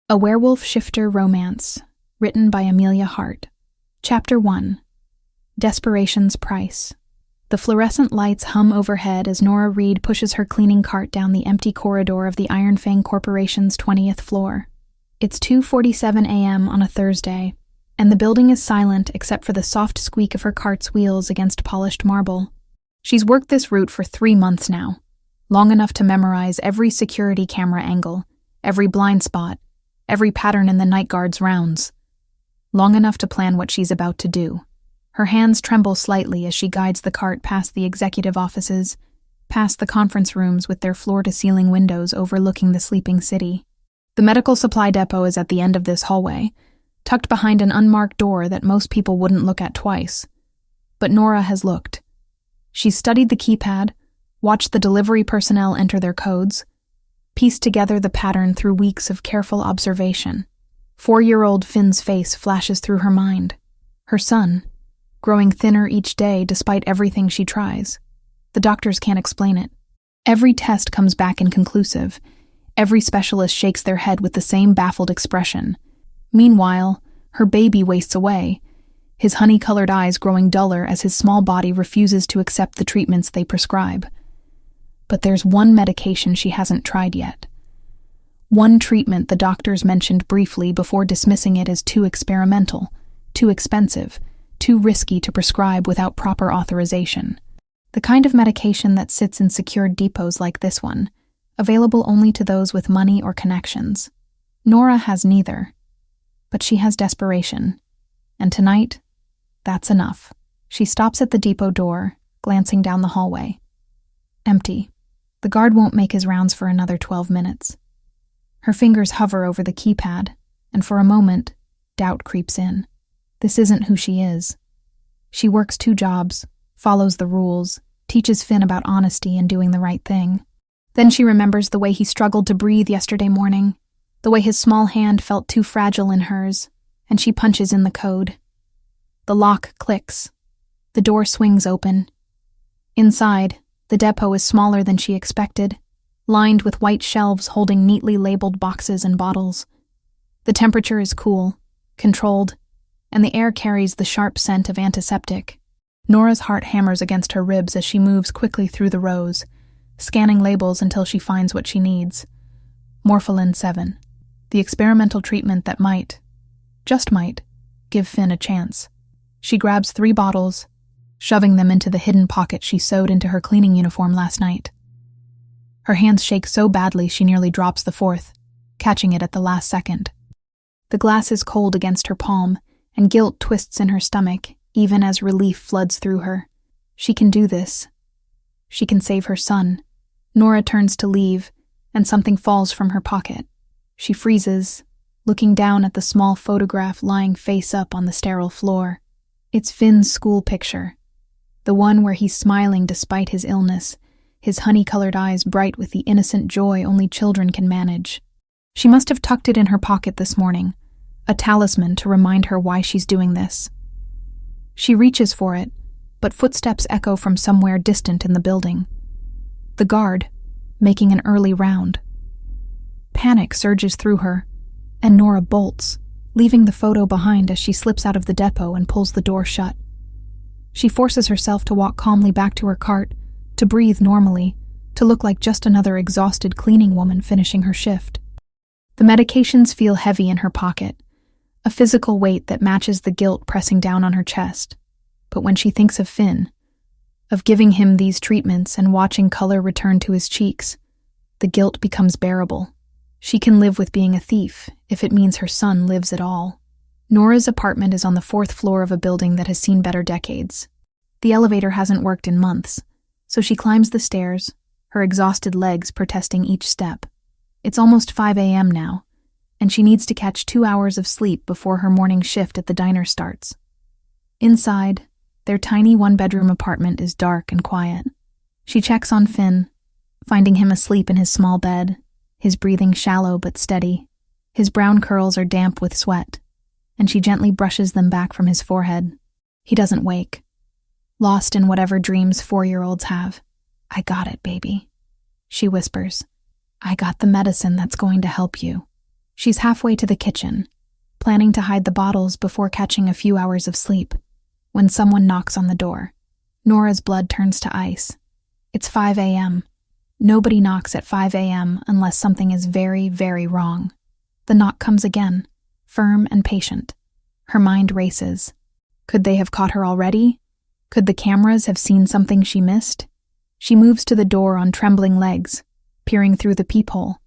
A Werewolf Shifter Romance, written by Amelia Hart. Chapter 1. Desperation's Price. The fluorescent lights hum overhead as Nora Reed pushes her cleaning cart down the empty corridor of the Iron Fang Corporation's 20th floor. It's 2:47 a.m. on a Thursday, and the building is silent except for the soft squeak of her cart's wheels against polished marble. She's worked this route for 3 months now, long enough to memorize every security camera angle, every blind spot, every pattern in the night guard's rounds. Long enough to plan what she's about to do. Her hands tremble slightly as she guides the cart past the executive offices, past the conference rooms with their floor-to-ceiling windows overlooking the sleeping city. The medical supply depot is at the end of this hallway, tucked behind an unmarked door that most people wouldn't look at twice. But Nora has looked. She's studied the keypad, watched the delivery personnel enter their codes, pieced together the pattern through weeks of careful observation. 4-year-old Finn's face flashes through her mind. Her son, growing thinner each day despite everything she tries. The doctors can't explain it. Every test comes back inconclusive. Every specialist shakes their head with the same baffled expression. Meanwhile, her baby wastes away, his honey-colored eyes growing duller as his small body refuses to accept the treatments they prescribe. But there's one medication she hasn't tried yet. One treatment the doctors mentioned briefly before dismissing it as too experimental, too expensive, too risky to prescribe without proper authorization. The kind of medication that sits in secured depots like this one, available only to those with money or connections. Nora has neither. But she has desperation. And tonight, that's enough. She stops at the depot door, glancing down the hallway. Empty. The guard won't make his rounds for another 12 minutes. Her fingers hover over the keypad, and for a moment, doubt creeps in. This isn't who she is. She works 2 jobs, follows the rules, teaches Finn about honesty and doing the right thing. Then she remembers the way he struggled to breathe yesterday morning, the way his small hand felt too fragile in hers, and she punches in the code. The lock clicks. The door swings open. Inside, the depot is smaller than she expected, lined with white shelves holding neatly labeled boxes and bottles. The temperature is cool, controlled, and the air carries the sharp scent of antiseptic. Nora's heart hammers against her ribs as she moves quickly through the rows, scanning labels until she finds what she needs. Morpholin 7, the experimental treatment that might, just might, give Finn a chance. She grabs 3 bottles, shoving them into the hidden pocket she sewed into her cleaning uniform last night. Her hands shake so badly she nearly drops the 4th, catching it at the last second. The glass is cold against her palm, and guilt twists in her stomach, even as relief floods through her. She can do this. She can save her son. Nora turns to leave, and something falls from her pocket. She freezes, looking down at the small photograph lying face up on the sterile floor. It's Finn's school picture. The one where he's smiling despite his illness, his honey-colored eyes bright with the innocent joy only children can manage. She must have tucked it in her pocket this morning, a talisman to remind her why she's doing this. She reaches for it, but footsteps echo from somewhere distant in the building. The guard, making an early round. Panic surges through her, and Nora bolts, leaving the photo behind as she slips out of the depot and pulls the door shut. She forces herself to walk calmly back to her cart, to breathe normally, to look like just another exhausted cleaning woman finishing her shift. The medications feel heavy in her pocket, a physical weight that matches the guilt pressing down on her chest. But when she thinks of Finn, of giving him these treatments and watching color return to his cheeks, the guilt becomes bearable. She can live with being a thief if it means her son lives at all. Nora's apartment is on the 4th floor of a building that has seen better decades. The elevator hasn't worked in months, so she climbs the stairs, her exhausted legs protesting each step. It's almost 5 a.m. now, and she needs to catch 2 hours of sleep before her morning shift at the diner starts. Inside, their tiny 1-bedroom apartment is dark and quiet. She checks on Finn, finding him asleep in his small bed, his breathing shallow but steady. His brown curls are damp with sweat, and she gently brushes them back from his forehead. He doesn't wake, lost in whatever dreams 4-year-olds have. "I got it, baby," she whispers. "I got the medicine that's going to help you." She's halfway to the kitchen, planning to hide the bottles before catching a few hours of sleep, when someone knocks on the door. Nora's blood turns to ice. It's 5 a.m. Nobody knocks at 5 a.m. unless something is very, very wrong. The knock comes again, firm and patient. Her mind races. Could they have caught her already? Could the cameras have seen something she missed? She moves to the door on trembling legs, peering through the peephole.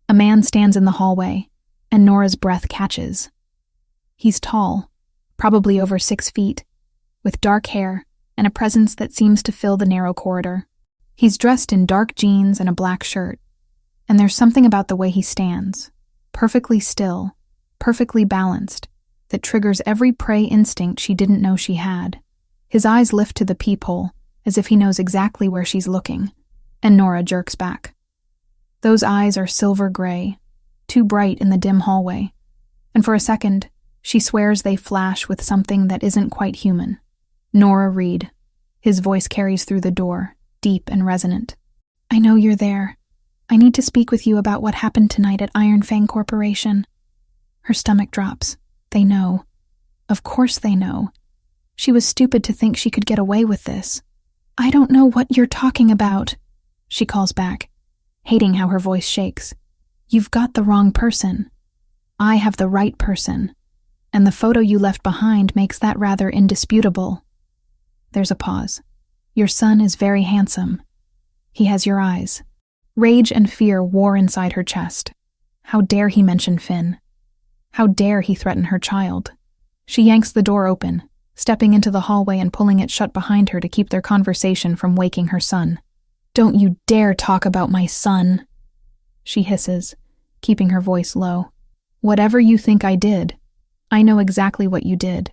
A man stands in the hallway, and Nora's breath catches. He's tall, probably over 6 feet, with dark hair and a presence that seems to fill the narrow corridor. He's dressed in dark jeans and a black shirt, and there's something about the way he stands, perfectly still, perfectly balanced, that triggers every prey instinct she didn't know she had. His eyes lift to the peephole, as if he knows exactly where she's looking, and Nora jerks back. Those eyes are silver gray, too bright in the dim hallway, and for a second, she swears they flash with something that isn't quite human. Nora Reed. His voice carries through the door, deep and resonant. I know you're there. I need to speak with you about what happened tonight at Iron Fang Corporation. Her stomach drops. They know. Of course they know. She was stupid to think she could get away with this. I don't know what you're talking about, she calls back, hating how her voice shakes. You've got the wrong person. I have the right person, and the photo you left behind makes that rather indisputable. There's a pause. Your son is very handsome. He has your eyes. Rage and fear war inside her chest. How dare he mention Finn? How dare he threaten her child? She yanks the door open, stepping into the hallway and pulling it shut behind her to keep their conversation from waking her son. Don't you dare talk about my son, she hisses, keeping her voice low. Whatever you think I did, I know exactly what you did.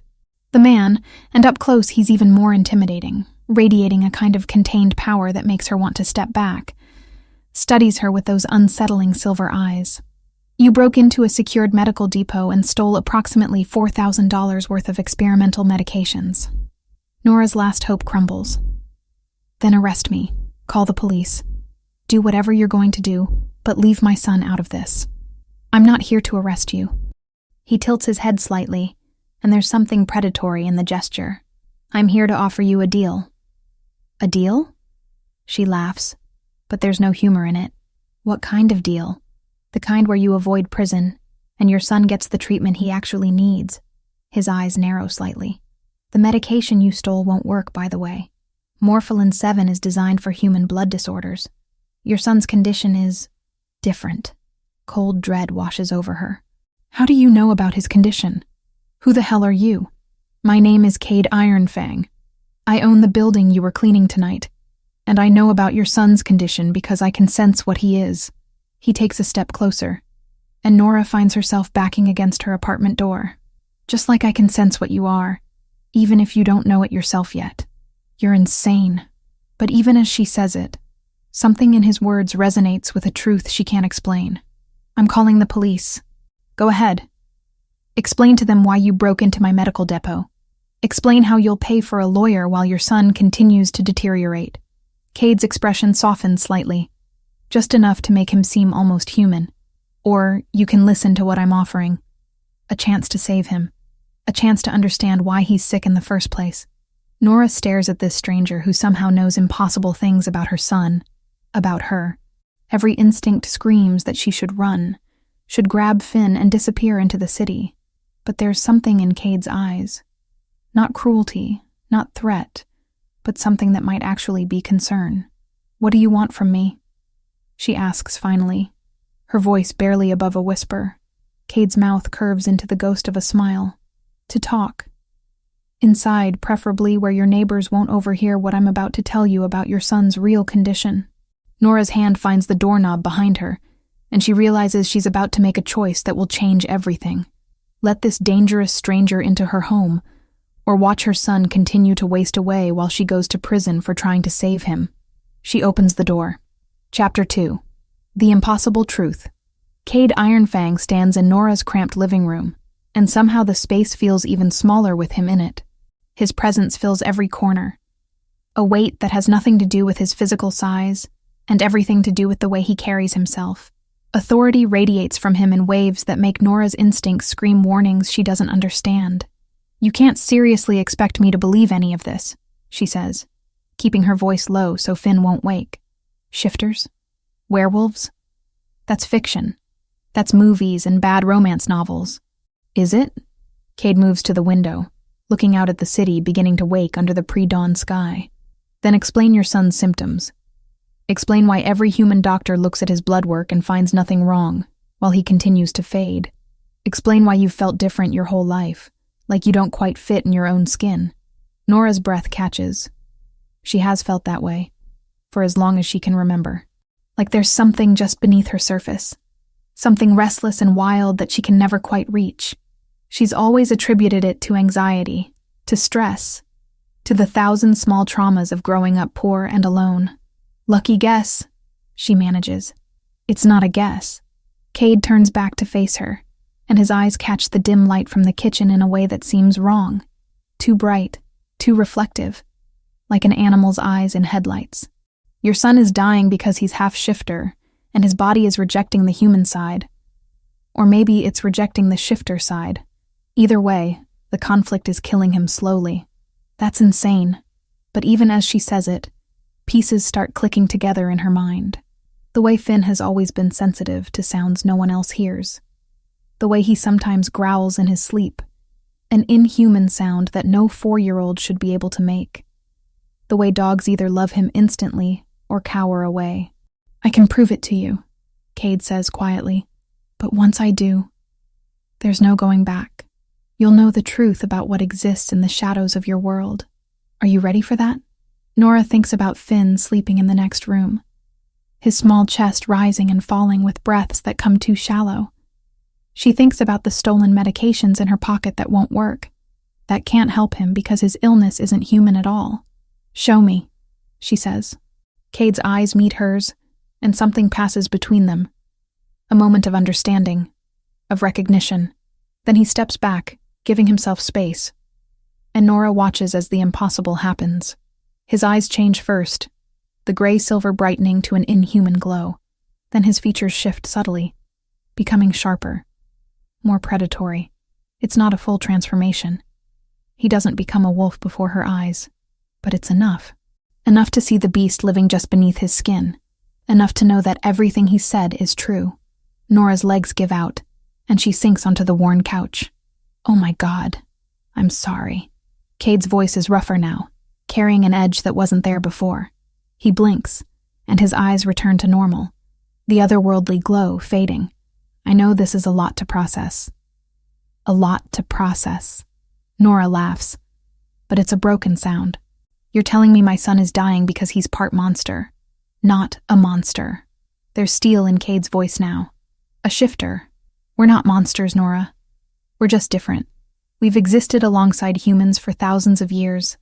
The man, and up close he's even more intimidating, radiating a kind of contained power that makes her want to step back, studies her with those unsettling silver eyes. You broke into a secured medical depot and stole approximately $4,000 worth of experimental medications. Nora's last hope crumbles. Then arrest me. Call the police. Do whatever you're going to do, but leave my son out of this. I'm not here to arrest you. He tilts his head slightly, and there's something predatory in the gesture. I'm here to offer you a deal. A deal? She laughs, but there's no humor in it. What kind of deal? The kind where you avoid prison, and your son gets the treatment he actually needs. His eyes narrow slightly. The medication you stole won't work, by the way. Morpholin 7 is designed for human blood disorders. Your son's condition is different. Cold dread washes over her. How do you know about his condition? Who the hell are you? My name is Cade Ironfang. I own the building you were cleaning tonight, and I know about your son's condition because I can sense what he is. He takes a step closer, and Nora finds herself backing against her apartment door. Just like I can sense what you are, even if you don't know it yourself yet. You're insane. But even as she says it, something in his words resonates with a truth she can't explain. I'm calling the police. Go ahead. Explain to them why you broke into my medical depot. Explain how you'll pay for a lawyer while your son continues to deteriorate. Cade's expression softens slightly, just enough to make him seem almost human. Or you can listen to what I'm offering. A chance to save him. A chance to understand why he's sick in the first place. Nora stares at this stranger who somehow knows impossible things about her son, about her. Every instinct screams that she should run, should grab Finn and disappear into the city. But there's something in Cade's eyes. Not cruelty, not threat, but something that might actually be concern. What do you want from me? She asks finally, her voice barely above a whisper. Cade's mouth curves into the ghost of a smile. To talk. Inside, preferably where your neighbors won't overhear what I'm about to tell you about your son's real condition. Nora's hand finds the doorknob behind her, and she realizes she's about to make a choice that will change everything. Let this dangerous stranger into her home, or watch her son continue to waste away while she goes to prison for trying to save him. She opens the door. Chapter 2. The Impossible Truth. Cade Ironfang stands in Nora's cramped living room, and somehow the space feels even smaller with him in it. His presence fills every corner. A weight that has nothing to do with his physical size, and everything to do with the way he carries himself. Authority radiates from him in waves that make Nora's instincts scream warnings she doesn't understand. "You can't seriously expect me to believe any of this," she says, keeping her voice low so Finn won't wake. "Shifters? Werewolves? That's fiction. That's movies and bad romance novels." "Is it?" Cade moves to the window, looking out at the city beginning to wake under the pre-dawn sky. "Then explain your son's symptoms. Explain why every human doctor looks at his blood work and finds nothing wrong, while he continues to fade. Explain why you've felt different your whole life, like you don't quite fit in your own skin." Nora's breath catches. She has felt that way, for as long as she can remember. Like there's something just beneath her surface. Something restless and wild that she can never quite reach. She's always attributed it to anxiety, to stress, to the 1,000 small traumas of growing up poor and alone. "Lucky guess," she manages. It's not a guess. Cade turns back to face her, and his eyes catch the dim light from the kitchen in a way that seems wrong. Too bright, too reflective, like an animal's eyes in headlights. "Your son is dying because he's half shifter, and his body is rejecting the human side. Or maybe it's rejecting the shifter side. Either way, the conflict is killing him slowly." That's insane. But even as she says it, pieces start clicking together in her mind. The way Finn has always been sensitive to sounds no one else hears. The way he sometimes growls in his sleep, an inhuman sound that no 4-year-old should be able to make. The way dogs either love him instantly or cower away. "I can prove it to you," Cade says quietly. "But once I do, there's no going back. You'll know the truth about what exists in the shadows of your world. Are you ready for that?" Nora thinks about Finn sleeping in the next room, his small chest rising and falling with breaths that come too shallow. She thinks about the stolen medications in her pocket that won't work, that can't help him because his illness isn't human at all. "Show me," she says. Cade's eyes meet hers, and something passes between them. A moment of understanding, of recognition. Then he steps back, giving himself space, and Nora watches as the impossible happens. His eyes change first, the gray-silver brightening to an inhuman glow. Then his features shift subtly, becoming sharper, more predatory. It's not a full transformation. He doesn't become a wolf before her eyes, but it's enough. Enough to see the beast living just beneath his skin. Enough to know that everything he said is true. Nora's legs give out, and she sinks onto the worn couch. "Oh my God, I'm sorry." Cade's voice is rougher now, carrying an edge that wasn't there before. He blinks, and his eyes return to normal, the otherworldly glow fading. "I know this is a lot to process." "A lot to process." Nora laughs, but it's a broken sound. "You're telling me my son is dying because he's part monster. Not a monster." There's steel in Cade's voice now. "A shifter. We're not monsters, Nora. We're just different. We've existed alongside humans for thousands of years,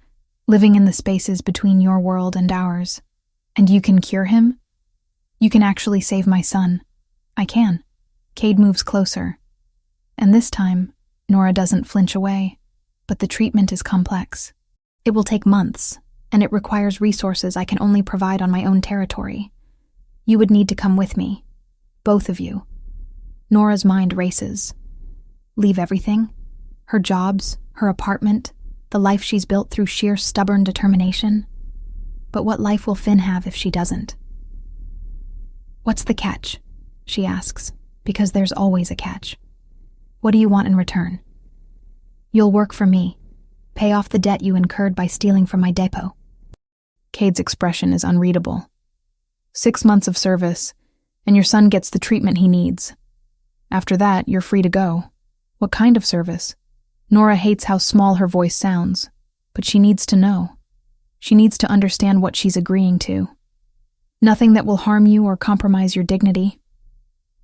living in the spaces between your world and ours. And you can cure him? You can actually save my son." "I can." Cade moves closer. And this time, Nora doesn't flinch away. But the treatment is complex. It will take months, and it requires resources I can only provide on my own territory. You would need to come with me. Both of you. Nora's mind races. Leave everything? Her jobs, her apartment, the life she's built through sheer stubborn determination? But what life will Finn have if she doesn't? "What's the catch?" she asks, because there's always a catch. "What do you want in return?" "You'll work for me. Pay off the debt you incurred by stealing from my depot." Cade's expression is unreadable. 6 months of service, and your son gets the treatment he needs. After that, you're free to go. What kind of service? Nora hates how small her voice sounds, but she needs to know. She needs to understand what she's agreeing to. "Nothing that will harm you or compromise your dignity."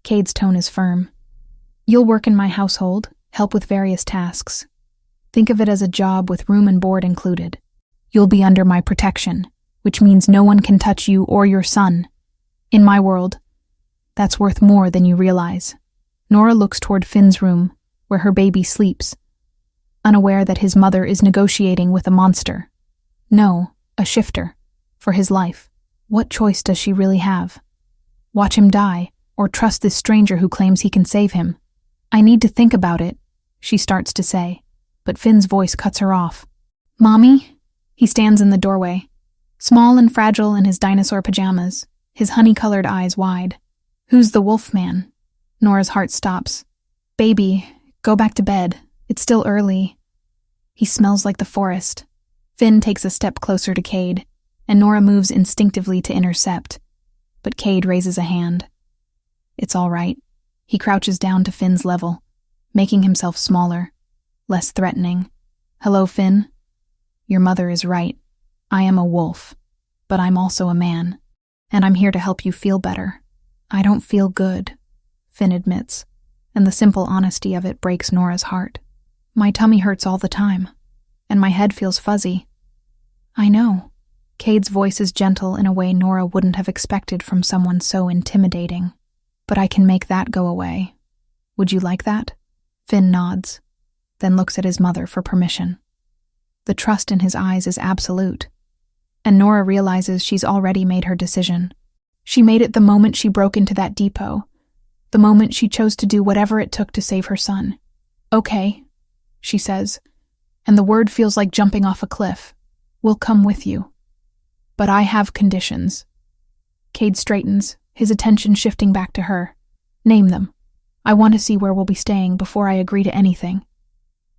Cade's tone is firm. "You'll work in my household, help with various tasks. Think of it as a job with room and board included. You'll be under my protection, which means no one can touch you or your son. In my world, that's worth more than you realize." Nora looks toward Finn's room, where her baby sleeps, unaware that his mother is negotiating with a monster. No, a shifter, for his life. What choice does she really have? Watch him die, or trust this stranger who claims he can save him. I need to think about it, she starts to say, but Finn's voice cuts her off. Mommy? He stands in the doorway, small and fragile in his dinosaur pajamas, his honey-colored eyes wide. Who's the wolf man? Nora's heart stops. Baby, go back to bed. It's still early. He smells like the forest. Finn takes a step closer to Cade, and Nora moves instinctively to intercept. But Cade raises a hand. It's all right. He crouches down to Finn's level, making himself smaller, less threatening. Hello, Finn. Your mother is right. I am a wolf, but I'm also a man, and I'm here to help you feel better. I don't feel good, Finn admits, and the simple honesty of it breaks Nora's heart. My tummy hurts all the time, and my head feels fuzzy. I know. Cade's voice is gentle in a way Nora wouldn't have expected from someone so intimidating. But I can make that go away. Would you like that? Finn nods, then looks at his mother for permission. The trust in his eyes is absolute, and Nora realizes she's already made her decision. She made it the moment she broke into that depot, the moment she chose to do whatever it took to save her son. Okay, she says, and the word feels like jumping off a cliff. We'll come with you. But I have conditions. Cade straightens, his attention shifting back to her. Name them. I want to see where we'll be staying before I agree to anything.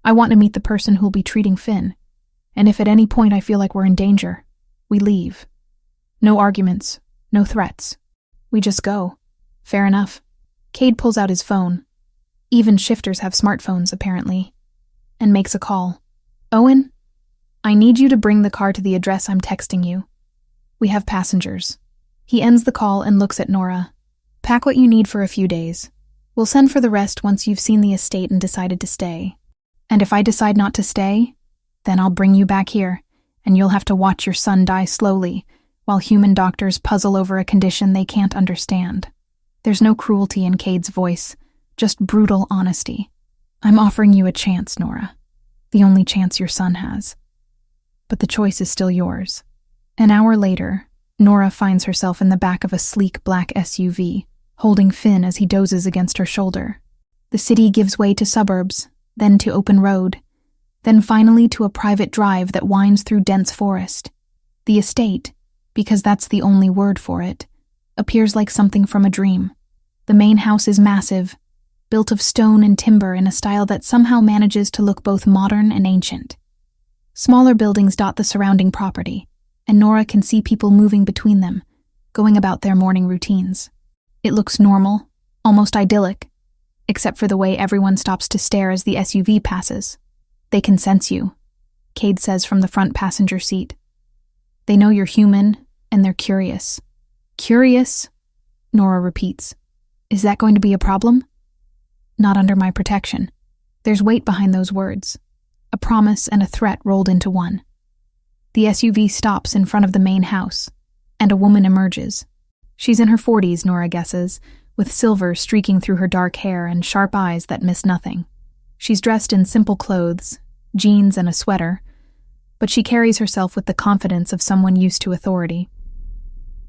I want to meet the person who'll be treating Finn, and if at any point I feel like we're in danger, we leave. No arguments, no threats. We just go. Fair enough. Cade pulls out his phone. Even shifters have smartphones, apparently, and makes a call. Owen? I need you to bring the car to the address I'm texting you. We have passengers. He ends the call and looks at Nora. Pack what you need for a few days. We'll send for the rest once you've seen the estate and decided to stay. And if I decide not to stay, then I'll bring you back here, and you'll have to watch your son die slowly, while human doctors puzzle over a condition they can't understand. There's no cruelty in Cade's voice, just brutal honesty. I'm offering you a chance, Nora. The only chance your son has. But the choice is still yours. An hour later, Nora finds herself in the back of a sleek black SUV, holding Finn as he dozes against her shoulder. The city gives way to suburbs, then to open road, then finally to a private drive that winds through dense forest. The estate, because that's the only word for it, appears like something from a dream. The main house is massive, built of stone and timber in a style that somehow manages to look both modern and ancient. Smaller buildings dot the surrounding property, and Nora can see people moving between them, going about their morning routines. It looks normal, almost idyllic, except for the way everyone stops to stare as the SUV passes. They can sense you, Cade says from the front passenger seat. They know you're human, and they're curious. Curious? Nora repeats. Is that going to be a problem? Not under my protection. There's weight behind those words. A promise and a threat rolled into one. The SUV stops in front of the main house, and a woman emerges. She's in her 40s, Nora guesses, with silver streaking through her dark hair and sharp eyes that miss nothing. She's dressed in simple clothes, jeans and a sweater, but she carries herself with the confidence of someone used to authority.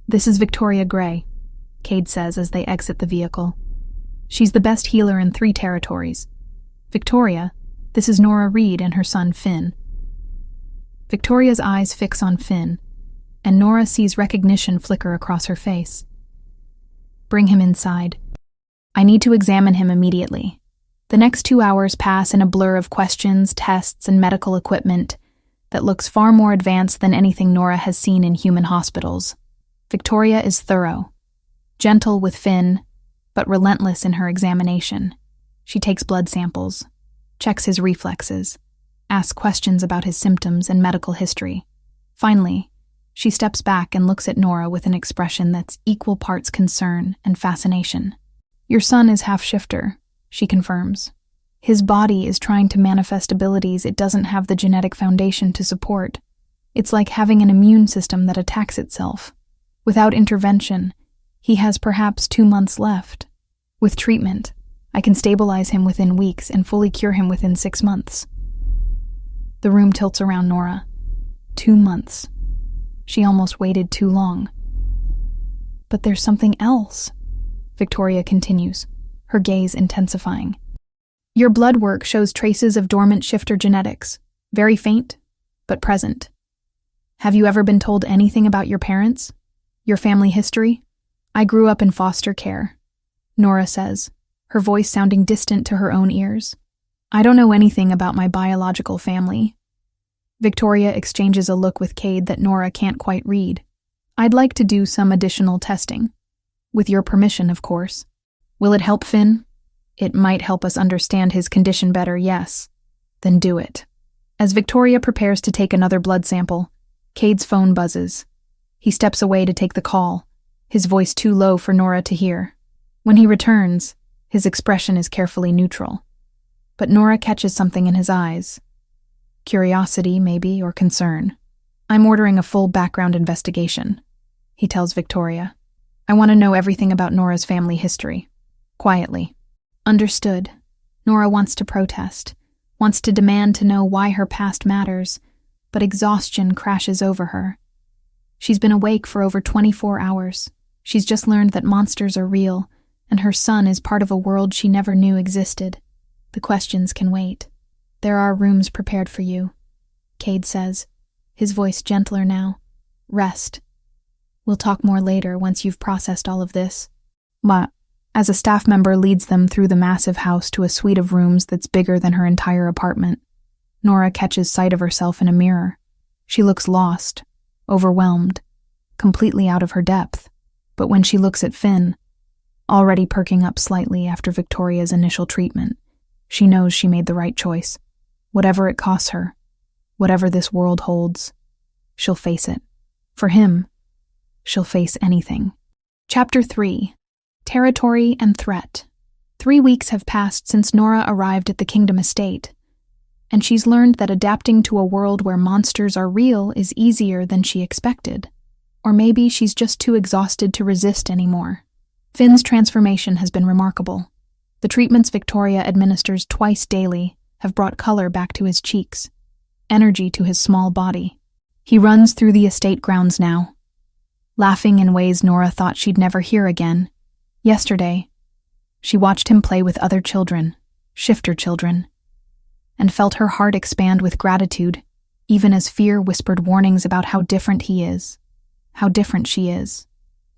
This is Victoria Gray, Cade says as they exit the vehicle. She's the best healer in 3 territories. Victoria, this is Nora Reed and her son Finn. Victoria's eyes fix on Finn, and Nora sees recognition flicker across her face. Bring him inside. I need to examine him immediately. The next 2 hours pass in a blur of questions, tests, and medical equipment that looks far more advanced than anything Nora has seen in human hospitals. Victoria is thorough, gentle with Finn, but relentless in her examination. She takes blood samples, checks his reflexes, asks questions about his symptoms and medical history. Finally, she steps back and looks at Nora with an expression that's equal parts concern and fascination. Your son is half shifter, she confirms. His body is trying to manifest abilities it doesn't have the genetic foundation to support. It's like having an immune system that attacks itself. Without intervention, he has perhaps 2 months left. With treatment, I can stabilize him within weeks and fully cure him within 6 months. The room tilts around Nora. 2 months. She almost waited too long. But there's something else. Victoria continues, her gaze intensifying. Your blood work shows traces of dormant shifter genetics, very faint, but present. Have you ever been told anything about your parents? Your family history? I grew up in foster care, Nora says, her voice sounding distant to her own ears. I don't know anything about my biological family. Victoria exchanges a look with Cade that Nora can't quite read. I'd like to do some additional testing. With your permission, of course. Will it help Finn? It might help us understand his condition better, yes. Then do it. As Victoria prepares to take another blood sample, Cade's phone buzzes. He steps away to take the call, his voice too low for Nora to hear. When he returns, his expression is carefully neutral. But Nora catches something in his eyes. Curiosity, maybe, or concern. I'm ordering a full background investigation, he tells Victoria. I want to know everything about Nora's family history. Quietly. Understood. Nora wants to protest, wants to demand to know why her past matters, but exhaustion crashes over her. She's been awake for over 24 hours. She's just learned that monsters are real, and her son is part of a world she never knew existed. The questions can wait. There are rooms prepared for you, Cade says, his voice gentler now. Rest. We'll talk more later once you've processed all of this. As a staff member leads them through the massive house to a suite of rooms that's bigger than her entire apartment, Nora catches sight of herself in a mirror. She looks lost, overwhelmed, completely out of her depth. But when she looks at Finn, already perking up slightly after Victoria's initial treatment, she knows she made the right choice. Whatever it costs her, whatever this world holds, she'll face it. For him, she'll face anything. Chapter 3. Territory and Threat. 3 weeks have passed since Nora arrived at the Kingdom Estate, and she's learned that adapting to a world where monsters are real is easier than she expected. Or maybe she's just too exhausted to resist anymore. Finn's transformation has been remarkable. The treatments Victoria administers twice daily have brought color back to his cheeks, energy to his small body. He runs through the estate grounds now, laughing in ways Nora thought she'd never hear again. Yesterday, she watched him play with other children, shifter children, and felt her heart expand with gratitude, even as fear whispered warnings about how different he is, how different she is.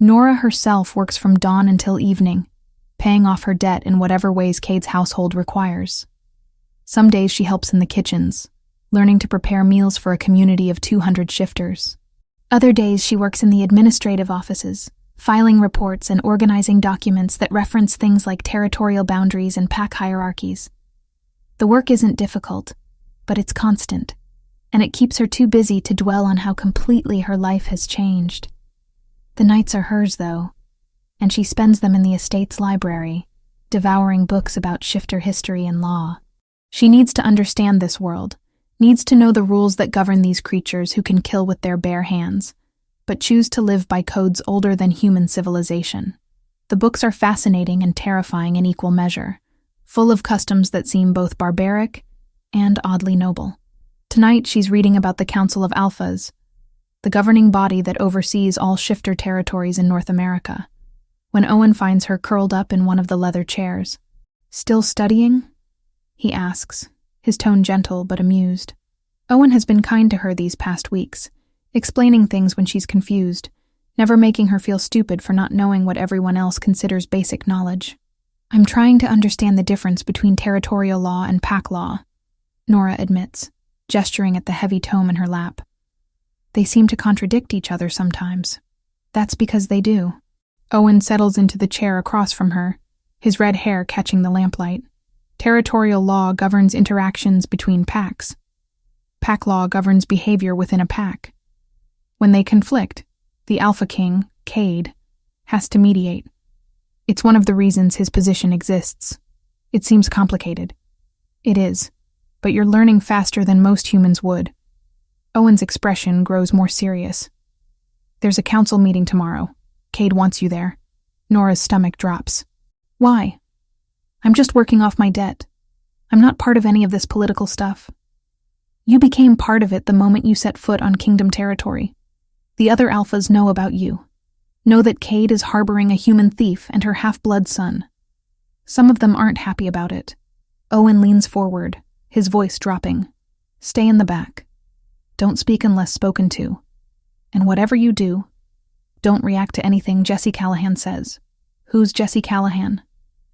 Nora herself works from dawn until evening, paying off her debt in whatever ways Cade's household requires. Some days she helps in the kitchens, learning to prepare meals for a community of 200 shifters. Other days she works in the administrative offices, filing reports and organizing documents that reference things like territorial boundaries and pack hierarchies. The work isn't difficult, but it's constant, and it keeps her too busy to dwell on how completely her life has changed. The nights are hers, though, and she spends them in the estate's library, devouring books about shifter history and law. She needs to understand this world, needs to know the rules that govern these creatures who can kill with their bare hands, but choose to live by codes older than human civilization. The books are fascinating and terrifying in equal measure, full of customs that seem both barbaric and oddly noble. Tonight she's reading about the Council of Alphas, the governing body that oversees all shifter territories in North America, when Owen finds her curled up in one of the leather chairs. Still studying? He asks, his tone gentle but amused. Owen has been kind to her these past weeks, explaining things when she's confused, never making her feel stupid for not knowing what everyone else considers basic knowledge. I'm trying to understand the difference between territorial law and pack law, Nora admits, gesturing at the heavy tome in her lap. They seem to contradict each other sometimes. That's because they do. Owen settles into the chair across from her, his red hair catching the lamplight. Territorial law governs interactions between packs. Pack law governs behavior within a pack. When they conflict, the Alpha King, Cade, has to mediate. It's one of the reasons his position exists. It seems complicated. It is, but you're learning faster than most humans would. Owen's expression grows more serious. There's a council meeting tomorrow. Cade wants you there. Nora's stomach drops. Why? I'm just working off my debt. I'm not part of any of this political stuff. You became part of it the moment you set foot on Kingdom territory. The other alphas know about you. Know that Cade is harboring a human thief and her half-blood son. Some of them aren't happy about it. Owen leans forward, his voice dropping. Stay in the back. Don't speak unless spoken to. And whatever you do, don't react to anything Jesse Callahan says. Who's Jesse Callahan?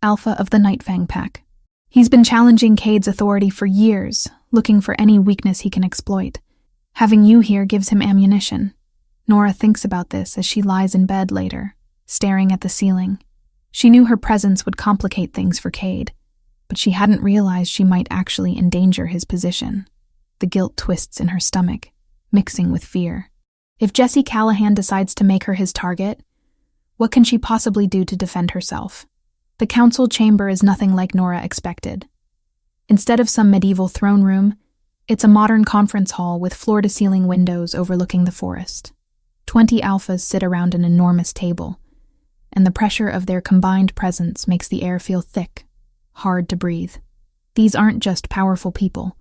Alpha of the Nightfang Pack. He's been challenging Cade's authority for years, looking for any weakness he can exploit. Having you here gives him ammunition. Nora thinks about this as she lies in bed later, staring at the ceiling. She knew her presence would complicate things for Cade, but she hadn't realized she might actually endanger his position. The guilt twists in her stomach, mixing with fear. If Jesse Callahan decides to make her his target, what can she possibly do to defend herself? The council chamber is nothing like Nora expected. Instead of some medieval throne room, it's a modern conference hall with floor-to-ceiling windows overlooking the forest. 20 alphas sit around an enormous table, and the pressure of their combined presence makes the air feel thick, hard to breathe. These aren't just powerful people.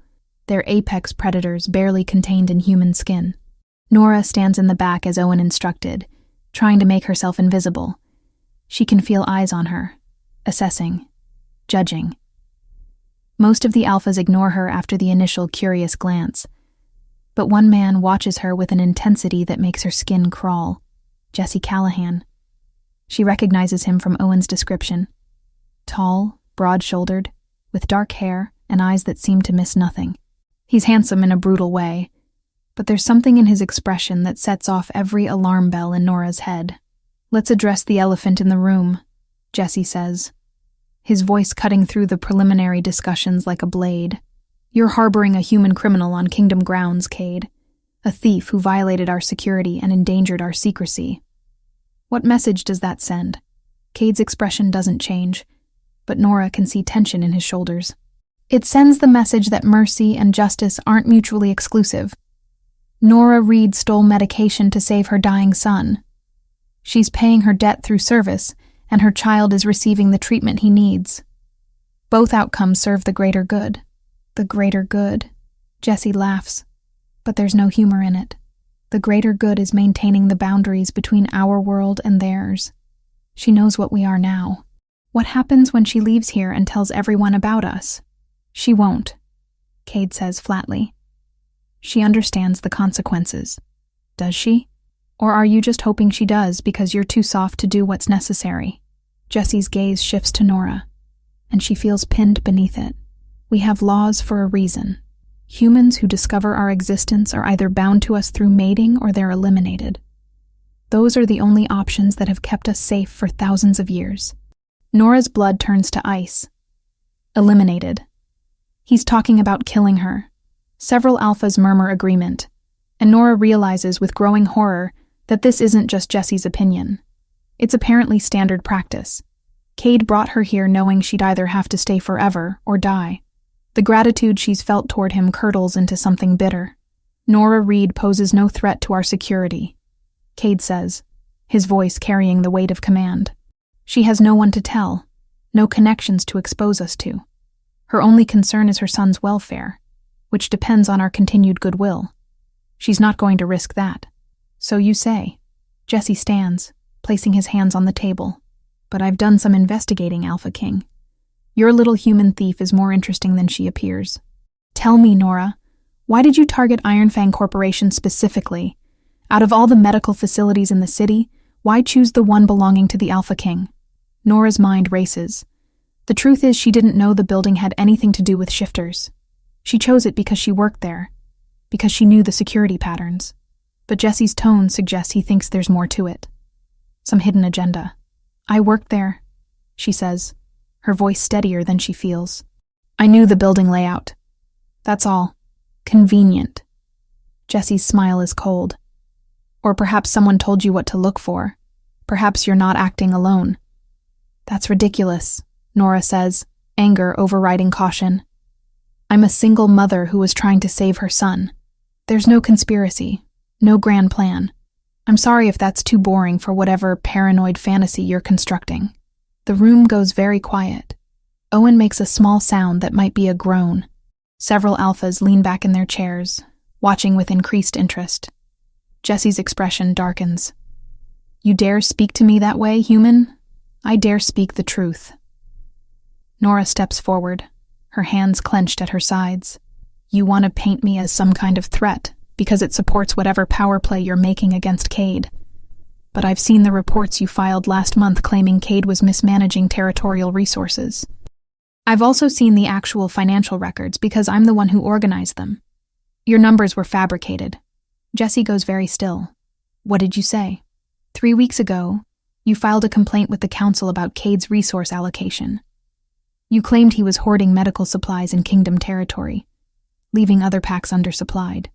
They're apex predators barely contained in human skin. Nora stands in the back as Owen instructed, trying to make herself invisible. She can feel eyes on her, assessing, judging. Most of the alphas ignore her after the initial curious glance, but one man watches her with an intensity that makes her skin crawl. Jesse Callahan. She recognizes him from Owen's description. Tall, broad-shouldered, with dark hair and eyes that seem to miss nothing. He's handsome in a brutal way, but there's something in his expression that sets off every alarm bell in Nora's head. "Let's address the elephant in the room," Jesse says, his voice cutting through the preliminary discussions like a blade. "You're harboring a human criminal on Kingdom grounds, Cade. A thief who violated our security and endangered our secrecy. What message does that send?" Cade's expression doesn't change, but Nora can see tension in his shoulders. "It sends the message that mercy and justice aren't mutually exclusive. Nora Reed stole medication to save her dying son. She's paying her debt through service, and her child is receiving the treatment he needs. Both outcomes serve the greater good." "The greater good," Jesse laughs, but there's no humor in it. "The greater good is maintaining the boundaries between our world and theirs. She knows what we are now. What happens when she leaves here and tells everyone about us?" "She won't," Cade says flatly. "She understands the consequences." "Does she? Or are you just hoping she does because you're too soft to do what's necessary?" Jesse's gaze shifts to Nora, and she feels pinned beneath it. "We have laws for a reason. Humans who discover our existence are either bound to us through mating or they're eliminated. Those are the only options that have kept us safe for thousands of years." Nora's blood turns to ice. Eliminated. He's talking about killing her. Several alphas murmur agreement, and Nora realizes with growing horror that this isn't just Jesse's opinion. It's apparently standard practice. Cade brought her here knowing she'd either have to stay forever or die. The gratitude she's felt toward him curdles into something bitter. "Nora Reed poses no threat to our security," Cade says, his voice carrying the weight of command. "She has no one to tell, no connections to expose us to. Her only concern is her son's welfare, which depends on our continued goodwill. She's not going to risk that." "So you say." Jesse stands, placing his hands on the table. "But I've done some investigating, Alpha King. Your little human thief is more interesting than she appears. Tell me, Nora, why did you target Ironfang Corporation specifically? Out of all the medical facilities in the city, why choose the one belonging to the Alpha King?" Nora's mind races. The truth is she didn't know the building had anything to do with shifters. She chose it because she worked there, because she knew the security patterns. But Jesse's tone suggests he thinks there's more to it. Some hidden agenda. "I worked there," she says, her voice steadier than she feels. "I knew the building layout. That's all. Convenient." Jesse's smile is cold. "Or perhaps someone told you what to look for. Perhaps you're not acting alone." "That's ridiculous," Nora says, anger overriding caution. "I'm a single mother who was trying to save her son. There's no conspiracy, no grand plan. I'm sorry if that's too boring for whatever paranoid fantasy you're constructing." The room goes very quiet. Owen makes a small sound that might be a groan. Several alphas lean back in their chairs, watching with increased interest. Jesse's expression darkens. You dare speak to me that way, human? I dare speak the truth. Nora steps forward, her hands clenched at her sides. You want to paint me as some kind of threat because it supports whatever power play you're making against Cade. But I've seen the reports you filed last month claiming Cade was mismanaging territorial resources. I've also seen the actual financial records because I'm the one who organized them. Your numbers were fabricated. Jesse goes very still. What did you say? 3 weeks ago, you filed a complaint with the council about Cade's resource allocation. You claimed he was hoarding medical supplies in Kingdom territory, leaving other packs undersupplied.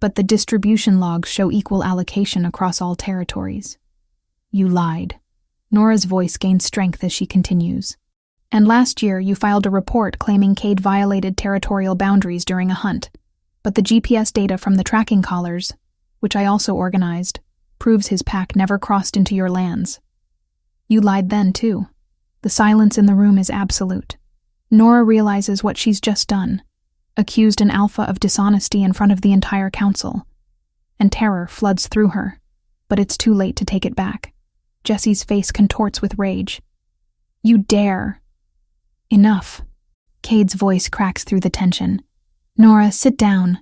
But the distribution logs show equal allocation across all territories. You lied. Nora's voice gains strength as she continues. And last year, you filed a report claiming Cade violated territorial boundaries during a hunt, but the GPS data from the tracking collars, which I also organized, proves his pack never crossed into your lands. You lied then, too. The silence in the room is absolute. Nora realizes what she's just done, accused an alpha of dishonesty in front of the entire council, and terror floods through her, but it's too late to take it back. Jesse's face contorts with rage. You dare. Enough. Cade's voice cracks through the tension. Nora, sit down.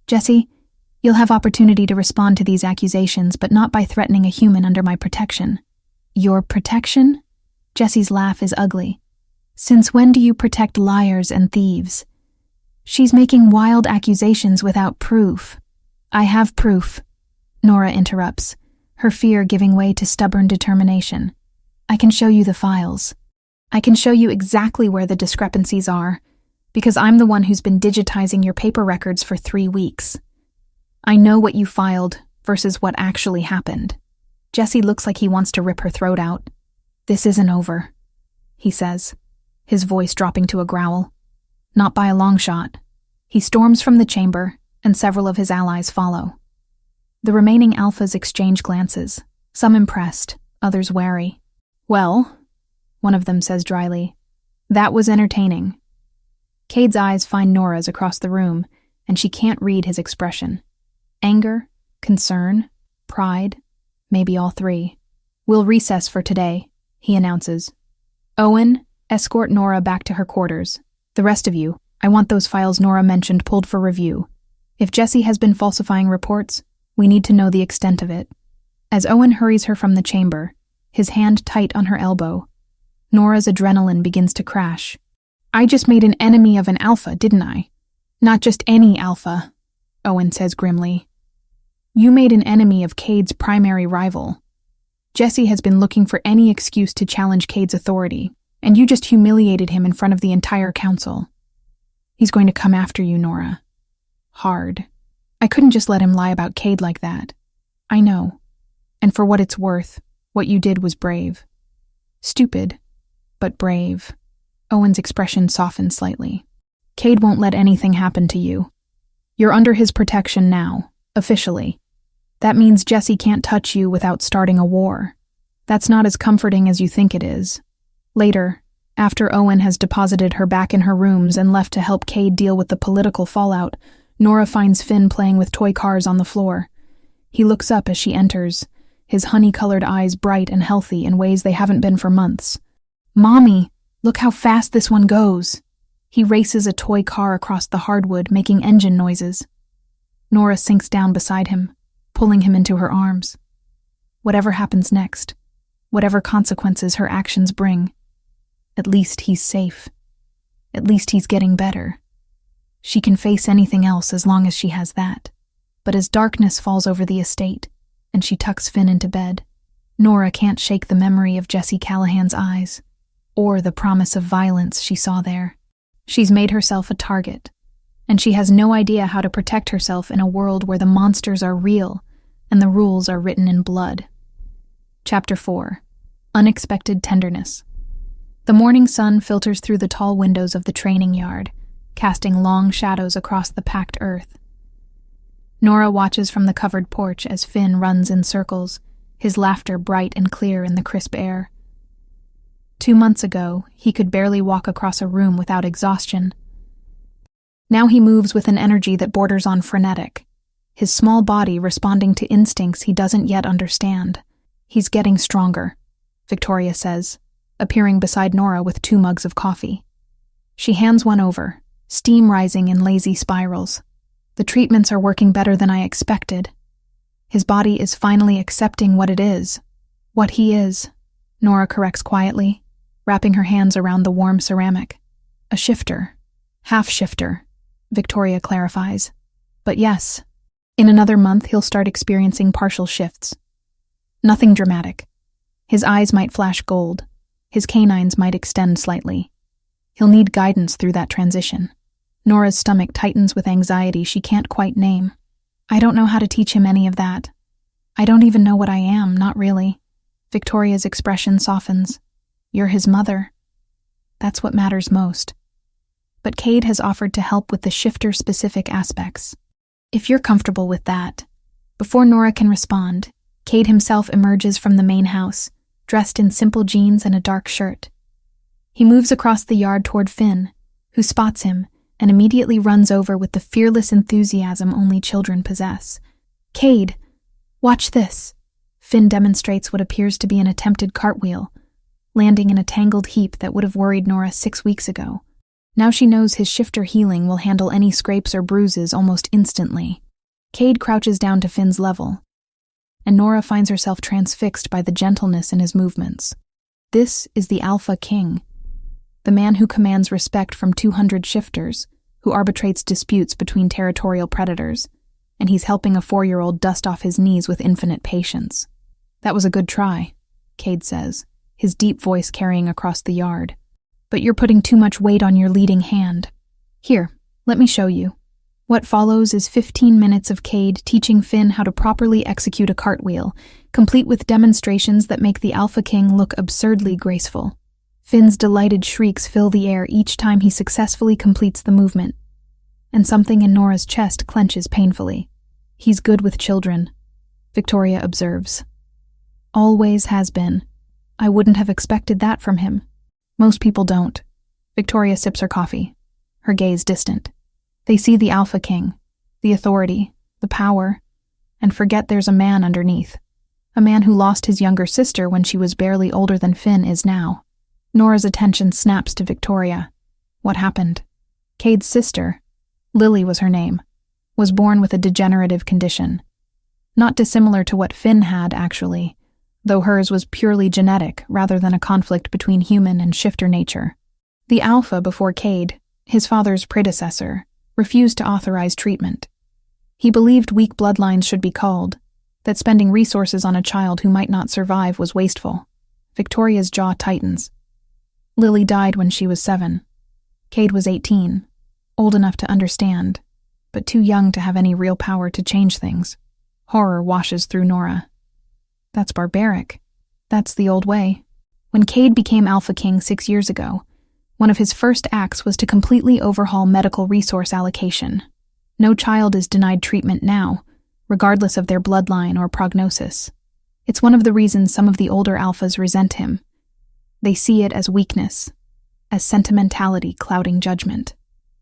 Jesse, you'll have opportunity to respond to these accusations, but not by threatening a human under my protection. Your protection? Jesse's laugh is ugly. Since when do you protect liars and thieves? She's making wild accusations without proof. I have proof, Nora interrupts, her fear giving way to stubborn determination. I can show you the files. I can show you exactly where the discrepancies are, because I'm the one who's been digitizing your paper records for 3 weeks. I know what you filed versus what actually happened. Jesse looks like he wants to rip her throat out. This isn't over, he says, his voice dropping to a growl. Not by a long shot. He storms from the chamber, and several of his allies follow. The remaining alphas exchange glances, some impressed, others wary. Well, one of them says dryly, that was entertaining. Cade's eyes find Nora's across the room, and she can't read his expression. Anger, concern, pride, maybe all three. We'll recess for today, he announces. Owen, escort Nora back to her quarters. The rest of you, I want those files Nora mentioned pulled for review. If Jesse has been falsifying reports, we need to know the extent of it. As Owen hurries her from the chamber, his hand tight on her elbow, Nora's adrenaline begins to crash. I just made an enemy of an alpha, didn't I? Not just any alpha, Owen says grimly. You made an enemy of Cade's primary rival. Jesse has been looking for any excuse to challenge Cade's authority, and you just humiliated him in front of the entire council. He's going to come after you, Nora. Hard. I couldn't just let him lie about Cade like that. I know. And for what it's worth, what you did was brave. Stupid, but brave. Owen's expression softened slightly. Cade won't let anything happen to you. You're under his protection now, officially. That means Jesse can't touch you without starting a war. That's not as comforting as you think it is. Later, after Owen has deposited her back in her rooms and left to help Cade deal with the political fallout, Nora finds Finn playing with toy cars on the floor. He looks up as she enters, his honey-colored eyes bright and healthy in ways they haven't been for months. Mommy, look how fast this one goes. He races a toy car across the hardwood, making engine noises. Nora sinks down beside him, pulling him into her arms. Whatever happens next, whatever consequences her actions bring, at least he's safe. At least he's getting better. She can face anything else as long as she has that. But as darkness falls over the estate, and she tucks Finn into bed, Nora can't shake the memory of Jesse Callahan's eyes, or the promise of violence she saw there. She's made herself a target, and she has no idea how to protect herself in a world where the monsters are real and the rules are written in blood. Chapter 4. Unexpected Tenderness. The morning sun filters through the tall windows of the training yard, casting long shadows across the packed earth. Nora watches from the covered porch as Finn runs in circles, his laughter bright and clear in the crisp air. 2 months ago, he could barely walk across a room without exhaustion. Now he moves with an energy that borders on frenetic, his small body responding to instincts he doesn't yet understand. He's getting stronger, Victoria says, appearing beside Nora with 2 mugs of coffee. She hands one over, steam rising in lazy spirals. The treatments are working better than I expected. His body is finally accepting what it is. What he is, Nora corrects quietly, wrapping her hands around the warm ceramic. A shifter. Half shifter, Victoria clarifies. But yes, in another month he'll start experiencing partial shifts. Nothing dramatic. His eyes might flash gold. His canines might extend slightly. He'll need guidance through that transition. Nora's stomach tightens with anxiety she can't quite name. I don't know how to teach him any of that. I don't even know what I am, not really. Victoria's expression softens. You're his mother. That's what matters most. But Cade has offered to help with the shifter-specific aspects. If you're comfortable with that. Before Nora can respond, Cade himself emerges from the main house, dressed in simple jeans and a dark shirt. He moves across the yard toward Finn, who spots him and immediately runs over with the fearless enthusiasm only children possess. Cade, watch this. Finn demonstrates what appears to be an attempted cartwheel, landing in a tangled heap that would have worried Nora 6 weeks ago. Now she knows his shifter healing will handle any scrapes or bruises almost instantly. Cade crouches down to Finn's level, and Nora finds herself transfixed by the gentleness in his movements. This is the Alpha King, the man who commands respect from 200 shifters, who arbitrates disputes between territorial predators, and he's helping a 4-year-old dust off his knees with infinite patience. That was a good try, Cade says, his deep voice carrying across the yard. But you're putting too much weight on your leading hand. Here, let me show you. What follows is 15 minutes of Cade teaching Finn how to properly execute a cartwheel, complete with demonstrations that make the Alpha King look absurdly graceful. Finn's delighted shrieks fill the air each time he successfully completes the movement, and something in Nora's chest clenches painfully. He's good with children, Victoria observes. Always has been. I wouldn't have expected that from him. Most people don't. Victoria sips her coffee, her gaze distant. They see the Alpha King, the authority, the power, and forget there's a man underneath. A man who lost his younger sister when she was barely older than Finn is now. Nora's attention snaps to Victoria. What happened? Cade's sister, Lily was her name, was born with a degenerative condition. Not dissimilar to what Finn had, actually, though hers was purely genetic rather than a conflict between human and shifter nature. The Alpha before Cade, his father's predecessor, refused to authorize treatment. He believed weak bloodlines should be culled, that spending resources on a child who might not survive was wasteful. Victoria's jaw tightens. Lily died when she was 7. Cade was 18, old enough to understand, but too young to have any real power to change things. Horror washes through Nora. That's barbaric. That's the old way. When Cade became Alpha King 6 years ago, one of his first acts was to completely overhaul medical resource allocation. No child is denied treatment now, regardless of their bloodline or prognosis. It's one of the reasons some of the older alphas resent him. They see it as weakness, as sentimentality clouding judgment.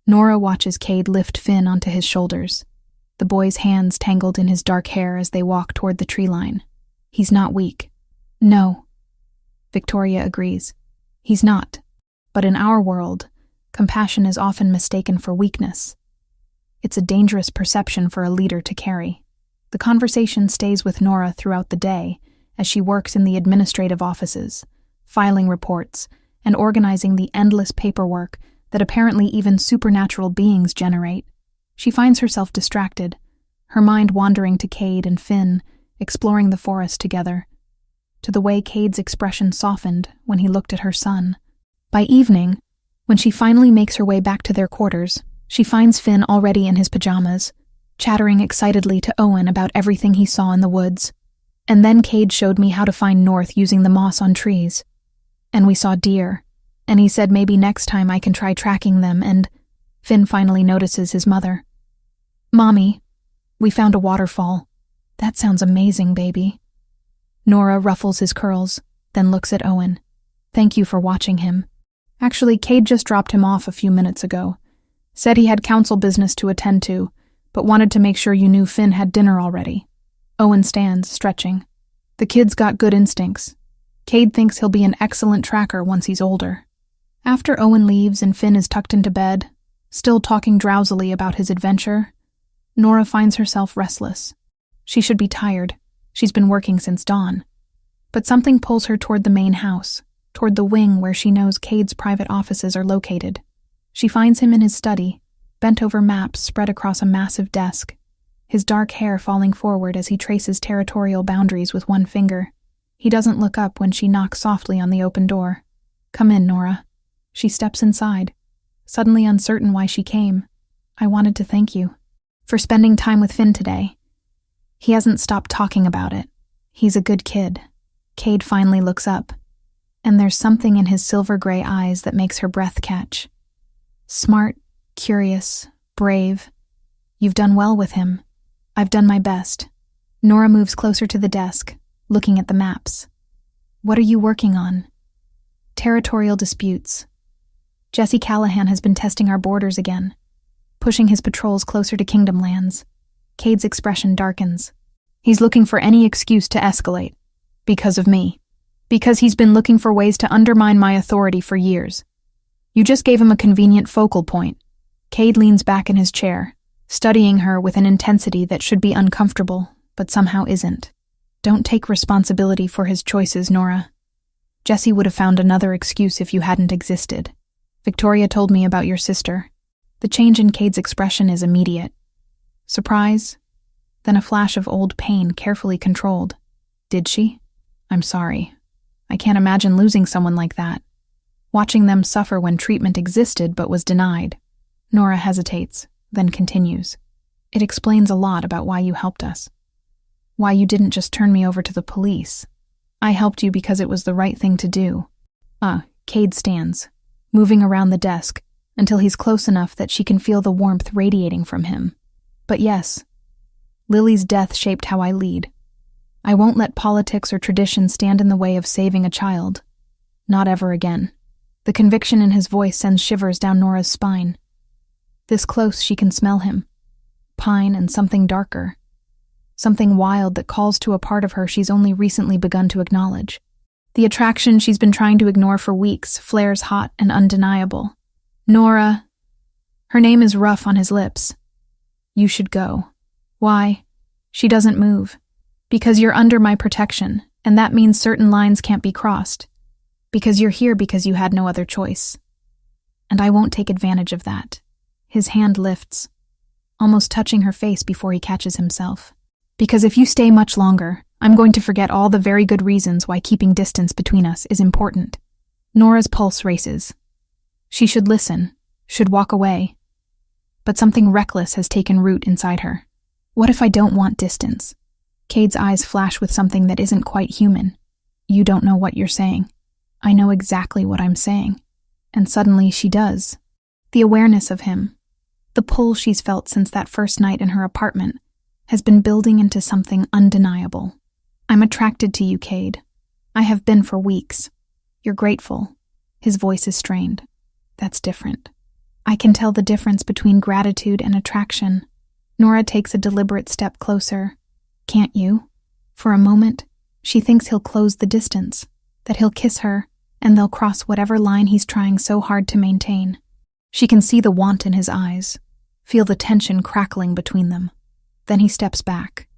Nora watches Cade lift Finn onto his shoulders, the boy's hands tangled in his dark hair as they walk toward the tree line. He's not weak. No. Victoria agrees. He's not. But in our world, compassion is often mistaken for weakness. It's a dangerous perception for a leader to carry. The conversation stays with Nora throughout the day as she works in the administrative offices, filing reports, and organizing the endless paperwork that apparently even supernatural beings generate. She finds herself distracted, her mind wandering to Cade and Finn, exploring the forest together, to the way Cade's expression softened when he looked at her son. By evening, when she finally makes her way back to their quarters, she finds Finn already in his pajamas, chattering excitedly to Owen about everything he saw in the woods. And then Cade showed me how to find north using the moss on trees. And we saw deer, and he said maybe next time I can try tracking them, and Finn finally notices his mother. Mommy, we found a waterfall. That sounds amazing, baby. Nora ruffles his curls, then looks at Owen. Thank you for watching him. Actually, Cade just dropped him off a few minutes ago. Said he had council business to attend to, but wanted to make sure you knew Finn had dinner already. Owen stands, stretching. The kid's got good instincts. Cade thinks he'll be an excellent tracker once he's older. After Owen leaves and Finn is tucked into bed, still talking drowsily about his adventure, Nora finds herself restless. She should be tired. She's been working since dawn. But something pulls her toward the main house, toward the wing where she knows Cade's private offices are located. She finds him in his study, bent over maps spread across a massive desk, his dark hair falling forward as he traces territorial boundaries with one finger. He doesn't look up when she knocks softly on the open door. "Come in, Nora." She steps inside, suddenly uncertain why she came. "I wanted to thank you for spending time with Finn today. He hasn't stopped talking about it. He's a good kid." Cade finally looks up, and there's something in his silver-gray eyes that makes her breath catch. "Smart, curious, brave. You've done well with him. I've done my best." Nora moves closer to the desk, looking at the maps. "What are you working on?" "Territorial disputes. Jesse Callahan has been testing our borders again, pushing his patrols closer to Kingdom lands." Cade's expression darkens. "He's looking for any excuse to escalate. Because of me. Because he's been looking for ways to undermine my authority for years. You just gave him a convenient focal point." Cade leans back in his chair, studying her with an intensity that should be uncomfortable, but somehow isn't. "Don't take responsibility for his choices, Nora. Jesse would have found another excuse if you hadn't existed. Victoria told me about your sister." The change in Cade's expression is immediate. Surprise, then a flash of old pain carefully controlled. "Did she? I'm sorry. I can't imagine losing someone like that. Watching them suffer when treatment existed but was denied." Nora hesitates, then continues. "It explains a lot about why you helped us. Why you didn't just turn me over to the police. I helped you because it was the right thing to do." Cade stands, moving around the desk until he's close enough that she can feel the warmth radiating from him. "But yes, Lily's death shaped how I lead. I won't let politics or tradition stand in the way of saving a child. Not ever again." The conviction in his voice sends shivers down Nora's spine. This close, she can smell him. Pine and something darker. Something wild that calls to a part of her she's only recently begun to acknowledge. The attraction she's been trying to ignore for weeks flares hot and undeniable. "Nora." Her name is rough on his lips. "You should go." "Why?" She doesn't move. "Because you're under my protection, and that means certain lines can't be crossed. Because you're here because you had no other choice. And I won't take advantage of that." His hand lifts, almost touching her face before he catches himself. "Because if you stay much longer, I'm going to forget all the very good reasons why keeping distance between us is important." Nora's pulse races. She should listen, should walk away. But something reckless has taken root inside her. What if I don't want distance? Cade's eyes flash with something that isn't quite human. "You don't know what you're saying." "I know exactly what I'm saying." And suddenly she does. The awareness of him, the pull she's felt since that first night in her apartment, has been building into something undeniable. "I'm attracted to you, Cade. I have been for weeks. You're grateful." His voice is strained. "That's different." "I can tell the difference between gratitude and attraction." Nora takes a deliberate step closer. "Can't you?" For a moment, she thinks he'll close the distance, that he'll kiss her, and they'll cross whatever line he's trying so hard to maintain. She can see the want in his eyes, feel the tension crackling between them. Then he steps back,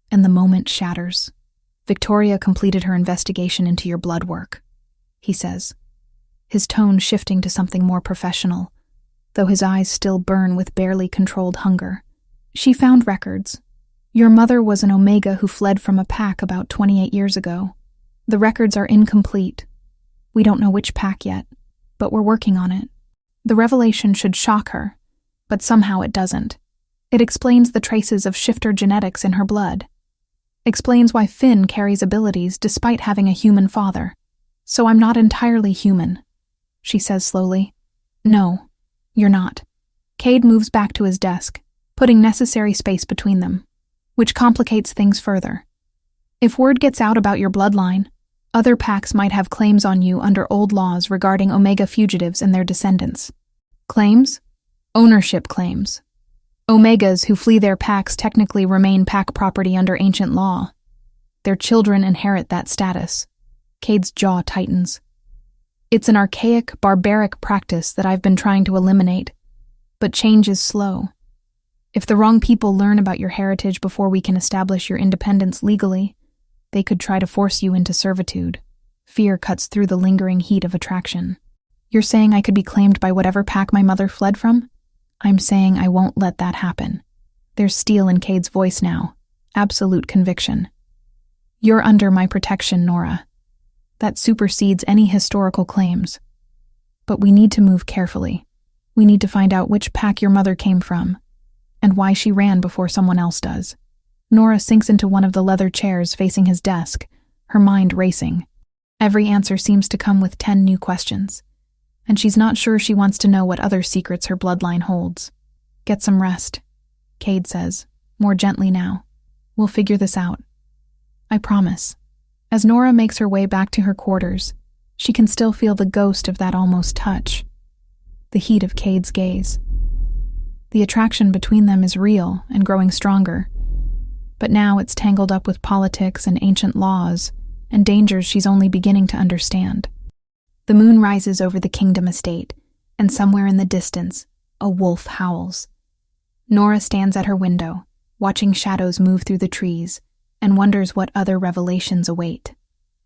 and the moment shatters. "Victoria completed her investigation into your blood work," he says, his tone shifting to something more professional, though his eyes still burn with barely controlled hunger. "She found records. Your mother was an Omega who fled from a pack about 28 years ago. The records are incomplete. We don't know which pack yet, but we're working on it." The revelation should shock her, but somehow it doesn't. It explains the traces of shifter genetics in her blood. Explains why Finn carries abilities despite having a human father. "So I'm not entirely human," she says slowly. "No, you're not." Cade moves back to his desk, putting necessary space between them, which complicates things further. "If word gets out about your bloodline, other packs might have claims on you under old laws regarding Omega fugitives and their descendants." "Claims?" "Ownership claims. Omegas who flee their packs technically remain pack property under ancient law. Their children inherit that status. Cade's jaw tightens. It's an archaic, barbaric practice that I've been trying to eliminate, but change is slow. If the wrong people learn about your heritage before we can establish your independence legally, they could try to force you into servitude. Fear cuts through the lingering heat of attraction. You're saying I could be claimed by whatever pack my mother fled from? I'm saying I won't let that happen. There's steel in Cade's voice now. Absolute conviction. You're under my protection, Nora. That supersedes any historical claims. But we need to move carefully. We need to find out which pack your mother came from, and why she ran before someone else does. Nora sinks into one of the leather chairs facing his desk, her mind racing. Every answer seems to come with 10 new questions, and she's not sure she wants to know what other secrets her bloodline holds. Get some rest, Cade says, more gently now. We'll figure this out. I promise. As Nora makes her way back to her quarters, she can still feel the ghost of that almost touch. The heat of Cade's gaze. The attraction between them is real and growing stronger, but now it's tangled up with politics and ancient laws and dangers she's only beginning to understand. The moon rises over the Kingdom estate, and somewhere in the distance, a wolf howls. Nora stands at her window, watching shadows move through the trees, and wonders what other revelations await.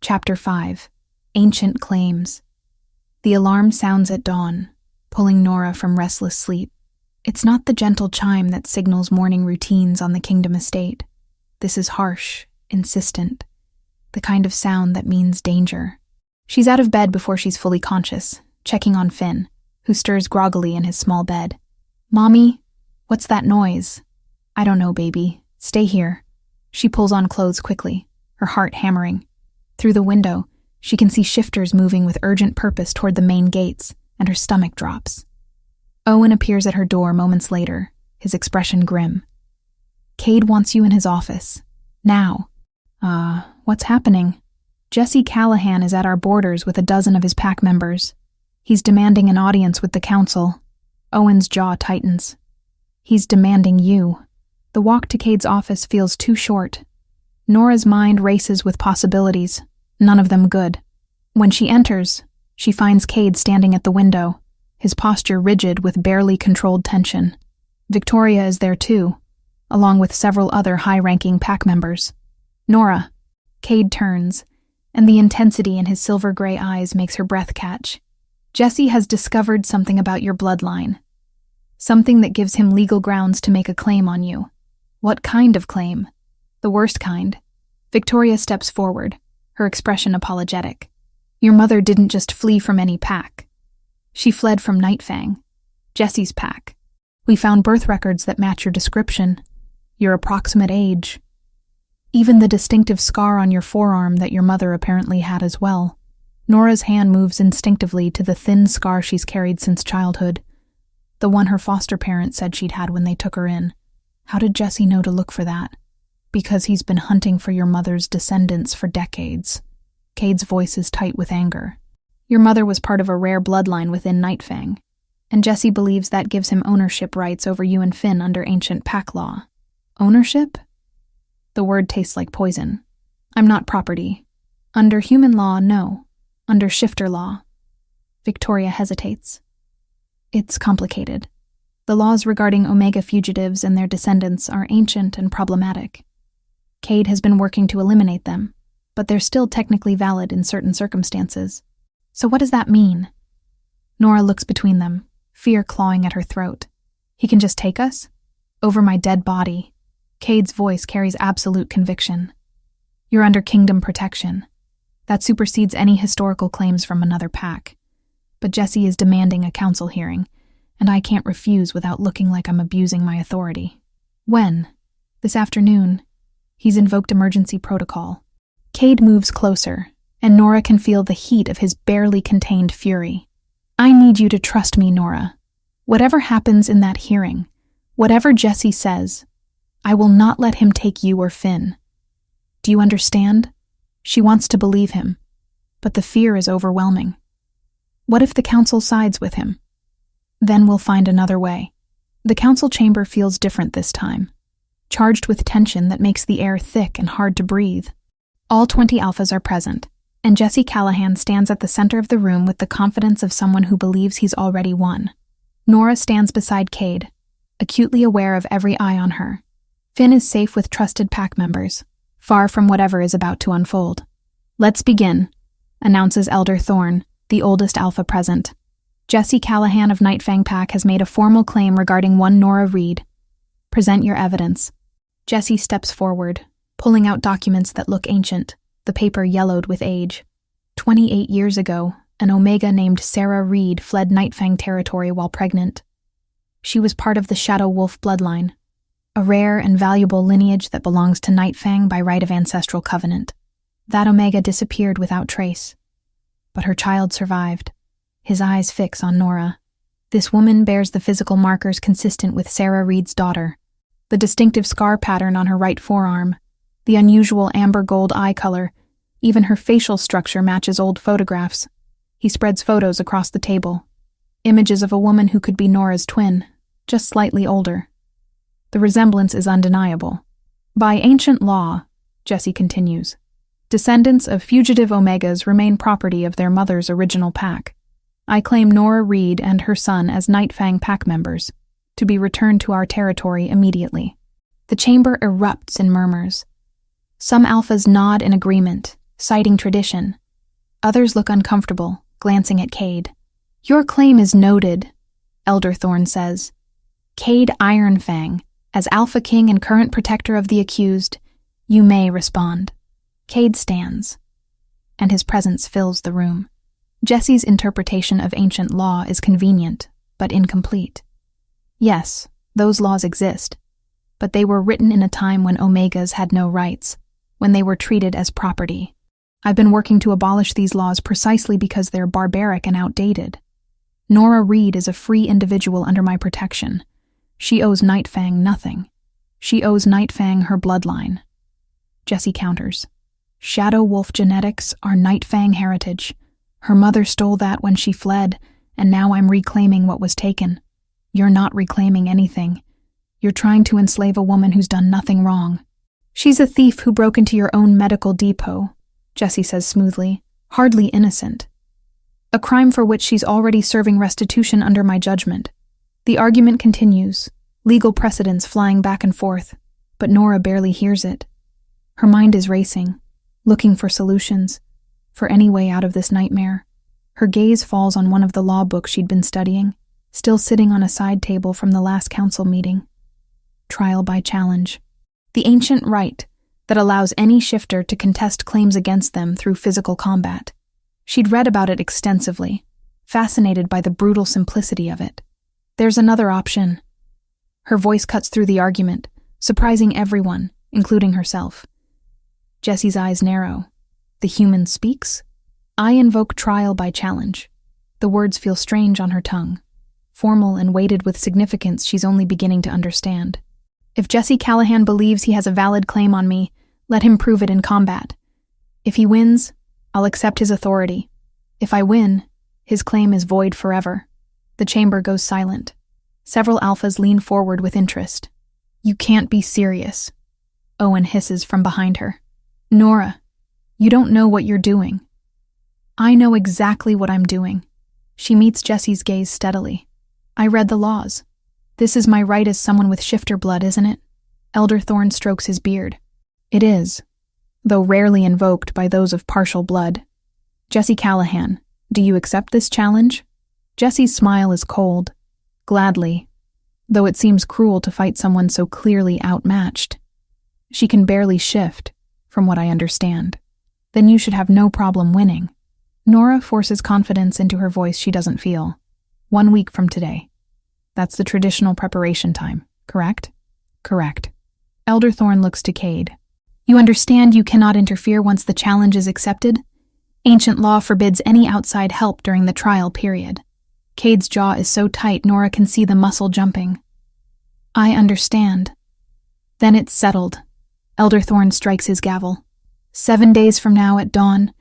Chapter 5. Ancient Claims. The alarm sounds at dawn, pulling Nora from restless sleep. It's not the gentle chime that signals morning routines on the Kingdom estate. This is harsh, insistent, the kind of sound that means danger. She's out of bed before she's fully conscious, checking on Finn, who stirs groggily in his small bed. Mommy, what's that noise? I don't know, baby. Stay here. She pulls on clothes quickly, her heart hammering. Through the window, she can see shifters moving with urgent purpose toward the main gates, and her stomach drops. Owen appears at her door moments later, his expression grim. Cade wants you in his office. Now. What's happening? Jesse Callahan is at our borders with a dozen of his pack members. He's demanding an audience with the council. Owen's jaw tightens. He's demanding you. The walk to Cade's office feels too short. Nora's mind races with possibilities, none of them good. When she enters, she finds Cade standing at the window, his posture rigid with barely controlled tension. Victoria is there too, along with several other high-ranking pack members. Nora. Cade turns, and the intensity in his silver-gray eyes makes her breath catch. Jesse has discovered something about your bloodline. Something that gives him legal grounds to make a claim on you. What kind of claim? The worst kind. Victoria steps forward, her expression apologetic. Your mother didn't just flee from any pack. She fled from Nightfang, Jesse's pack. We found birth records that match your description, your approximate age. Even the distinctive scar on your forearm that your mother apparently had as well. Nora's hand moves instinctively to the thin scar she's carried since childhood, the one her foster parents said she'd had when they took her in. How did Jesse know to look for that? Because he's been hunting for your mother's descendants for decades. Cade's voice is tight with anger. Your mother was part of a rare bloodline within Nightfang, and Jesse believes that gives him ownership rights over you and Finn under ancient pack law. Ownership? The word tastes like poison. I'm not property. Under human law, no. Under shifter law. Victoria hesitates. It's complicated. The laws regarding Omega fugitives and their descendants are ancient and problematic. Cade has been working to eliminate them, but they're still technically valid in certain circumstances. So what does that mean? Nora looks between them, fear clawing at her throat. He can just take us? Over my dead body. Cade's voice carries absolute conviction. You're under kingdom protection. That supersedes any historical claims from another pack. But Jesse is demanding a council hearing, and I can't refuse without looking like I'm abusing my authority. When? This afternoon. He's invoked emergency protocol. Cade moves closer, and Nora can feel the heat of his barely contained fury. I need you to trust me, Nora. Whatever happens in that hearing, whatever Jesse says, I will not let him take you or Finn. Do you understand? She wants to believe him, but the fear is overwhelming. What if the council sides with him? Then we'll find another way. The council chamber feels different this time, charged with tension that makes the air thick and hard to breathe. All 20 alphas are present, and Jesse Callahan stands at the center of the room with the confidence of someone who believes he's already won. Nora stands beside Cade, acutely aware of every eye on her. Finn is safe with trusted pack members, far from whatever is about to unfold. "Let's begin," announces Elder Thorne, the oldest alpha present. Jesse Callahan of Nightfang Pack has made a formal claim regarding one Nora Reed. "Present your evidence." Jesse steps forward, pulling out documents that look ancient, the paper yellowed with age. 28 years ago, an Omega named Sarah Reed fled Nightfang territory while pregnant. She was part of the Shadow Wolf bloodline, a rare and valuable lineage that belongs to Nightfang by right of ancestral covenant. That Omega disappeared without trace. But her child survived. His eyes fix on Nora. This woman bears the physical markers consistent with Sarah Reed's daughter. The distinctive scar pattern on her right forearm, the unusual amber gold eye color, even her facial structure matches old photographs. He spreads photos across the table. Images of a woman who could be Nora's twin, just slightly older. The resemblance is undeniable. By ancient law, Jesse continues, descendants of fugitive Omegas remain property of their mother's original pack. I claim Nora Reed and her son as Nightfang Pack members, to be returned to our territory immediately. The chamber erupts in murmurs. Some alphas nod in agreement, citing tradition. Others look uncomfortable, glancing at Cade. "Your claim is noted," Elder Thorne says. "Cade Ironfang, as Alpha King and current protector of the accused, you may respond." Cade stands, and his presence fills the room. Jesse's interpretation of ancient law is convenient, but incomplete. Yes, those laws exist, but they were written in a time when Omegas had no rights, when they were treated as property. I've been working to abolish these laws precisely because they're barbaric and outdated. Nora Reed is a free individual under my protection. She owes Nightfang nothing. She owes Nightfang her bloodline. Jesse counters. Shadow Wolf genetics are Nightfang heritage. Her mother stole that when she fled, and now I'm reclaiming what was taken. You're not reclaiming anything. You're trying to enslave a woman who's done nothing wrong. She's a thief who broke into your own medical depot, Jesse says smoothly, hardly innocent. A crime for which she's already serving restitution under my judgment. The argument continues, legal precedents flying back and forth, but Nora barely hears it. Her mind is racing, looking for solutions, for any way out of this nightmare. Her gaze falls on one of the law books she'd been studying, still sitting on a side table from the last council meeting. Trial by challenge. The ancient right that allows any shifter to contest claims against them through physical combat. She'd read about it extensively, fascinated by the brutal simplicity of it. There's another option. Her voice cuts through the argument, surprising everyone, including herself. Jesse's eyes narrow. The human speaks? I invoke trial by challenge. The words feel strange on her tongue, formal and weighted with significance she's only beginning to understand. If Jesse Callahan believes he has a valid claim on me, let him prove it in combat. If he wins, I'll accept his authority. If I win, his claim is void forever. The chamber goes silent. Several alphas lean forward with interest. You can't be serious, Owen hisses from behind her. Nora, you don't know what you're doing. I know exactly what I'm doing. She meets Jesse's gaze steadily. I read the laws. This is my right as someone with shifter blood, isn't it? Elder Thorne strokes his beard. It is, though rarely invoked by those of partial blood. Jesse Callahan, do you accept this challenge? Jesse's smile is cold, gladly, though it seems cruel to fight someone so clearly outmatched. She can barely shift, from what I understand. Then you should have no problem winning. Nora forces confidence into her voice she doesn't feel. 1 week from today. That's the traditional preparation time, correct? Correct. Elder Thorne looks to Cade. You understand you cannot interfere once the challenge is accepted? Ancient law forbids any outside help during the trial period. Cade's jaw is so tight Nora can see the muscle jumping. I understand. Then it's settled. Elder Thorne strikes his gavel. 7 days from now at dawn,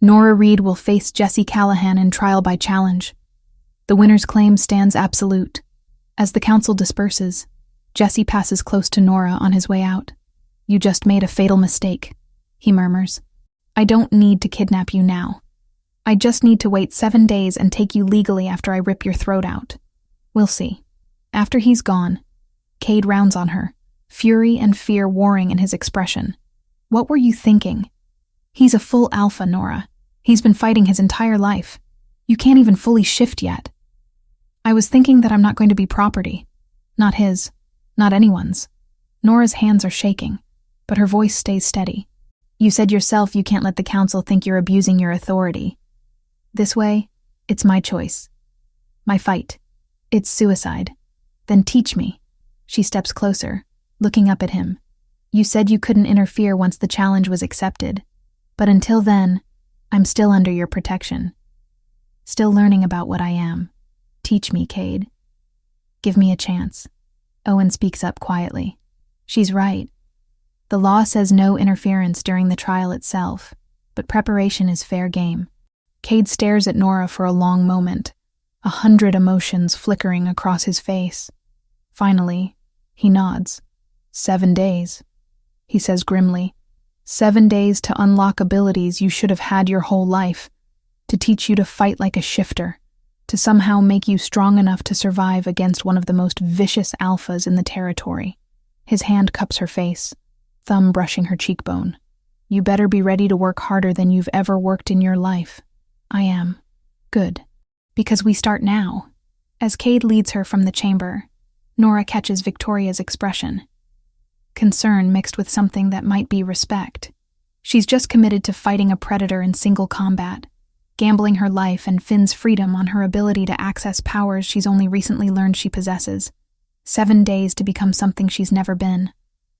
Nora Reed will face Jesse Callahan in trial by challenge. The winner's claim stands absolute. As the council disperses, Jesse passes close to Nora on his way out. You just made a fatal mistake, he murmurs. I don't need to kidnap you now. I just need to wait 7 days and take you legally after I rip your throat out. We'll see. After he's gone, Cade rounds on her, fury and fear warring in his expression. What were you thinking? He's a full alpha, Nora. He's been fighting his entire life. You can't even fully shift yet. I was thinking that I'm not going to be property. Not his. Not anyone's. Nora's hands are shaking, but her voice stays steady. You said yourself you can't let the council think you're abusing your authority. This way, it's my choice. My fight. It's suicide. Then teach me. She steps closer, looking up at him. You said you couldn't interfere once the challenge was accepted. But until then, I'm still under your protection. Still learning about what I am. Teach me, Cade. Give me a chance. Owen speaks up quietly. She's right. The law says no interference during the trial itself, but preparation is fair game. Cade stares at Nora for a long moment, 100 emotions flickering across his face. Finally, he nods. 7 days, he says grimly. 7 days to unlock abilities you should have had your whole life, to teach you to fight like a shifter, to somehow make you strong enough to survive against one of the most vicious alphas in the territory. His hand cups her face, thumb brushing her cheekbone. You better be ready to work harder than you've ever worked in your life. I am. Good. Because we start now. As Cade leads her from the chamber, Nora catches Victoria's expression. Concern mixed with something that might be respect. She's just committed to fighting a predator in single combat, gambling her life and Finn's freedom on her ability to access powers she's only recently learned she possesses. 7 days to become something she's never been.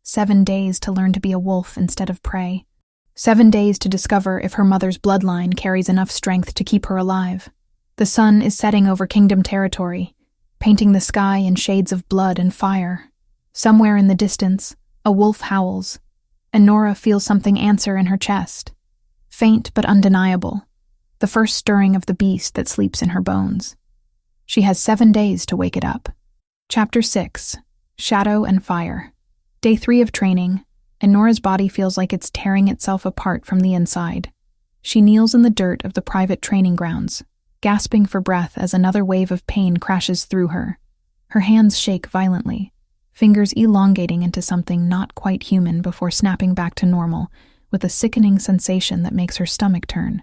7 days to learn to be a wolf instead of prey. 7 days to discover if her mother's bloodline carries enough strength to keep her alive. The sun is setting over Kingdom territory, painting the sky in shades of blood and fire. Somewhere in the distance, a wolf howls, and Nora feels something answer in her chest. Faint but undeniable. The first stirring of the beast that sleeps in her bones. She has 7 days to wake it up. Chapter 6. Shadow and Fire. Day 3 of training, and Nora's body feels like it's tearing itself apart from the inside. She kneels in the dirt of the private training grounds, gasping for breath as another wave of pain crashes through her. Her hands shake violently, fingers elongating into something not quite human before snapping back to normal, with a sickening sensation that makes her stomach turn.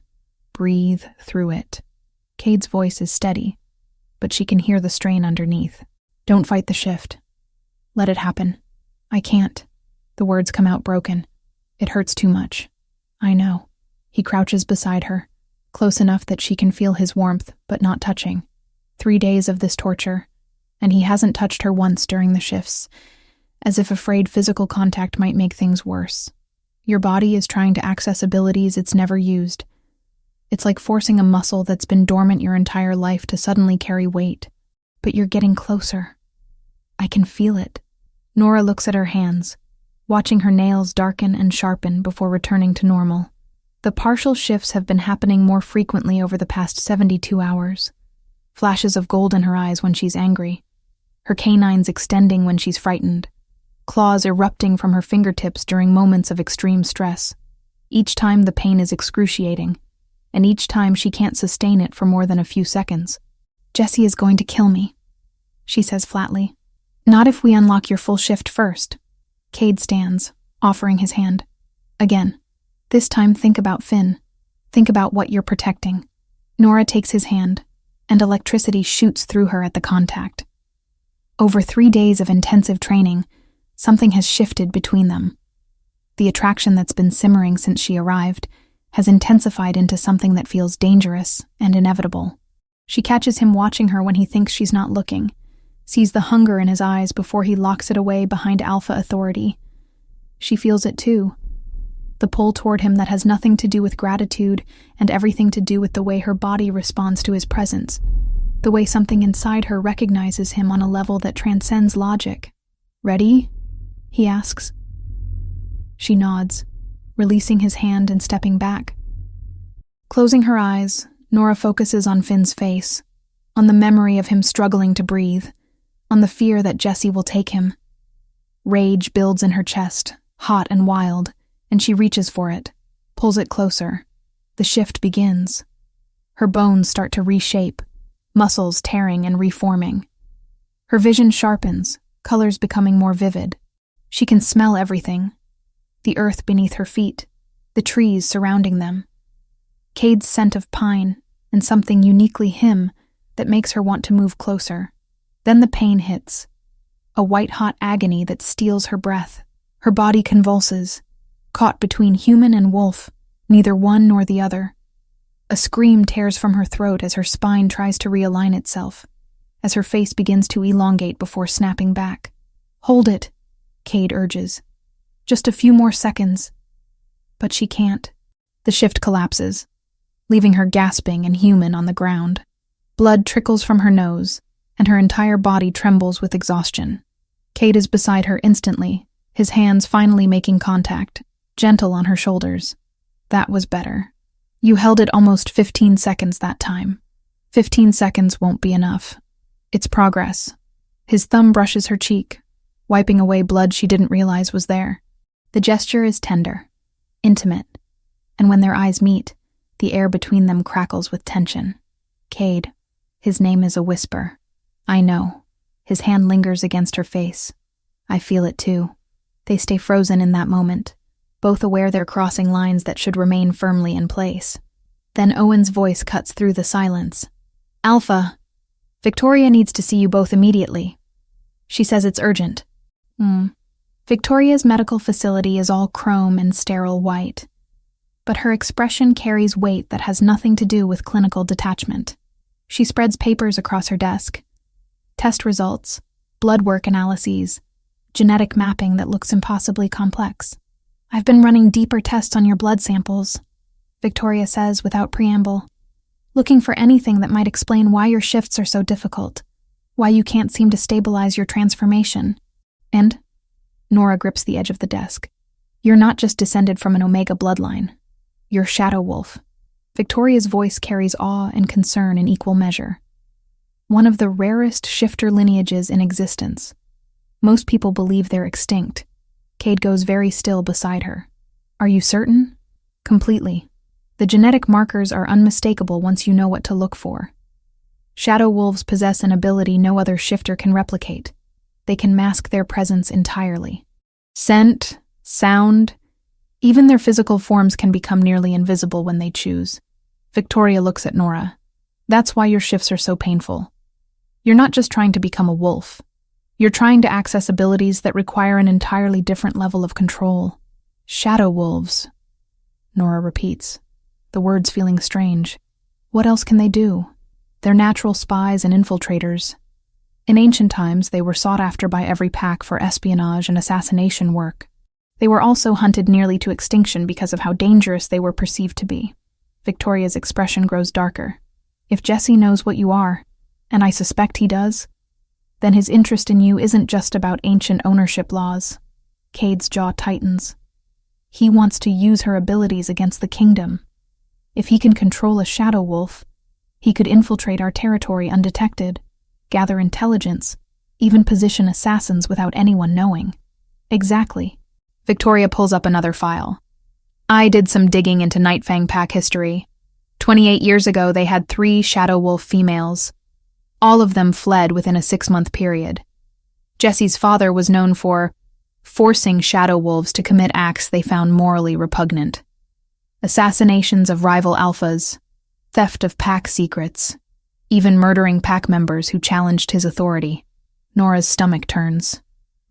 Breathe through it. Cade's voice is steady, but she can hear the strain underneath. Don't fight the shift. Let it happen. I can't. The words come out broken. It hurts too much. I know. He crouches beside her, close enough that she can feel his warmth, but not touching. 3 days of this torture, and he hasn't touched her once during the shifts, as if afraid physical contact might make things worse. Your body is trying to access abilities it's never used. It's like forcing a muscle that's been dormant your entire life to suddenly carry weight. But you're getting closer. I can feel it. Nora looks at her hands, watching her nails darken and sharpen before returning to normal. The partial shifts have been happening more frequently over the past 72 hours. Flashes of gold in her eyes when she's angry. Her canines extending when she's frightened. Claws erupting from her fingertips during moments of extreme stress. Each time the pain is excruciating, and each time she can't sustain it for more than a few seconds. Jesse is going to kill me, she says flatly. Not if we unlock your full shift first. Cade stands, offering his hand. Again. This time think about Finn. Think about what you're protecting. Nora takes his hand, and electricity shoots through her at the contact. Over 3 days of intensive training, something has shifted between them. The attraction that's been simmering since she arrived has intensified into something that feels dangerous and inevitable. She catches him watching her when he thinks she's not looking, sees the hunger in his eyes before he locks it away behind alpha authority. She feels it too. The pull toward him that has nothing to do with gratitude and everything to do with the way her body responds to his presence, the way something inside her recognizes him on a level that transcends logic. Ready? He asks. She nods, releasing his hand and stepping back. Closing her eyes, Nora focuses on Finn's face, on the memory of him struggling to breathe, on the fear that Jesse will take him. Rage builds in her chest, hot and wild, and she reaches for it. pulls it closer. The shift begins. Her bones start to reshape, muscles tearing and reforming. Her vision sharpens, colors becoming more vivid. She can smell everything. The earth beneath her feet, the trees surrounding them. Cade's scent of pine, and something uniquely him that makes her want to move closer. Then the pain hits. A white-hot agony that steals her breath. Her body convulses, caught between human and wolf, neither one nor the other. A scream tears from her throat as her spine tries to realign itself, as her face begins to elongate before snapping back. "Hold it," Cade urges. "Just a few more seconds." But she can't. The shift collapses, leaving her gasping and human on the ground. Blood trickles from her nose, and her entire body trembles with exhaustion. Cade is beside her instantly, his hands finally making contact, gentle on her shoulders. "That was better. You held it almost 15 seconds that time. 15 seconds won't be enough. It's progress." His thumb brushes her cheek, wiping away blood she didn't realize was there. The gesture is tender, intimate, and when their eyes meet, the air between them crackles with tension. "Cade." His name is a whisper. "I know." His hand lingers against her face. "I feel it too." They stay frozen in that moment, both aware they're crossing lines that should remain firmly in place. Then Owen's voice cuts through the silence. "Alpha, Victoria needs to see you both immediately. She says it's urgent." Victoria's medical facility is all chrome and sterile white, but her expression carries weight that has nothing to do with clinical detachment. She spreads papers across her desk. Test results, blood work analyses, genetic mapping that looks impossibly complex. "I've been running deeper tests on your blood samples," Victoria says without preamble, "looking for anything that might explain why your shifts are so difficult, why you can't seem to stabilize your transformation. And," Nora grips the edge of the desk, "you're not just descended from an Omega bloodline. You're Shadow Wolf." Victoria's voice carries awe and concern in equal measure. One of the rarest shifter lineages in existence. Most people believe they're extinct. Cade goes very still beside her. "Are you certain?" "Completely. The genetic markers are unmistakable once you know what to look for. Shadow wolves possess an ability no other shifter can replicate. They can mask their presence entirely. Scent, sound, even their physical forms can become nearly invisible when they choose." Victoria looks at Nora. "That's why your shifts are so painful. You're not just trying to become a wolf. You're trying to access abilities that require an entirely different level of control." "Shadow wolves," Nora repeats, the words feeling strange. What else can they do? They're natural spies and infiltrators. In ancient times, they were sought after by every pack for espionage and assassination work. They were also hunted nearly to extinction because of how dangerous they were perceived to be. Victoria's expression grows darker. "If Jesse knows what you are, and I suspect he does, then his interest in you isn't just about ancient ownership laws." Cade's jaw tightens. "He wants to use her abilities against the kingdom. If he can control a shadow wolf, he could infiltrate our territory undetected, gather intelligence, even position assassins without anyone knowing." "Exactly." Victoria pulls up another file. "I did some digging into Nightfang pack history. 28 years ago, they had 3 shadow wolf females. All of them fled within a 6-month period. Jesse's father was known for forcing shadow wolves to commit acts they found morally repugnant. Assassinations of rival alphas, theft of pack secrets, even murdering pack members who challenged his authority." Nora's stomach turns.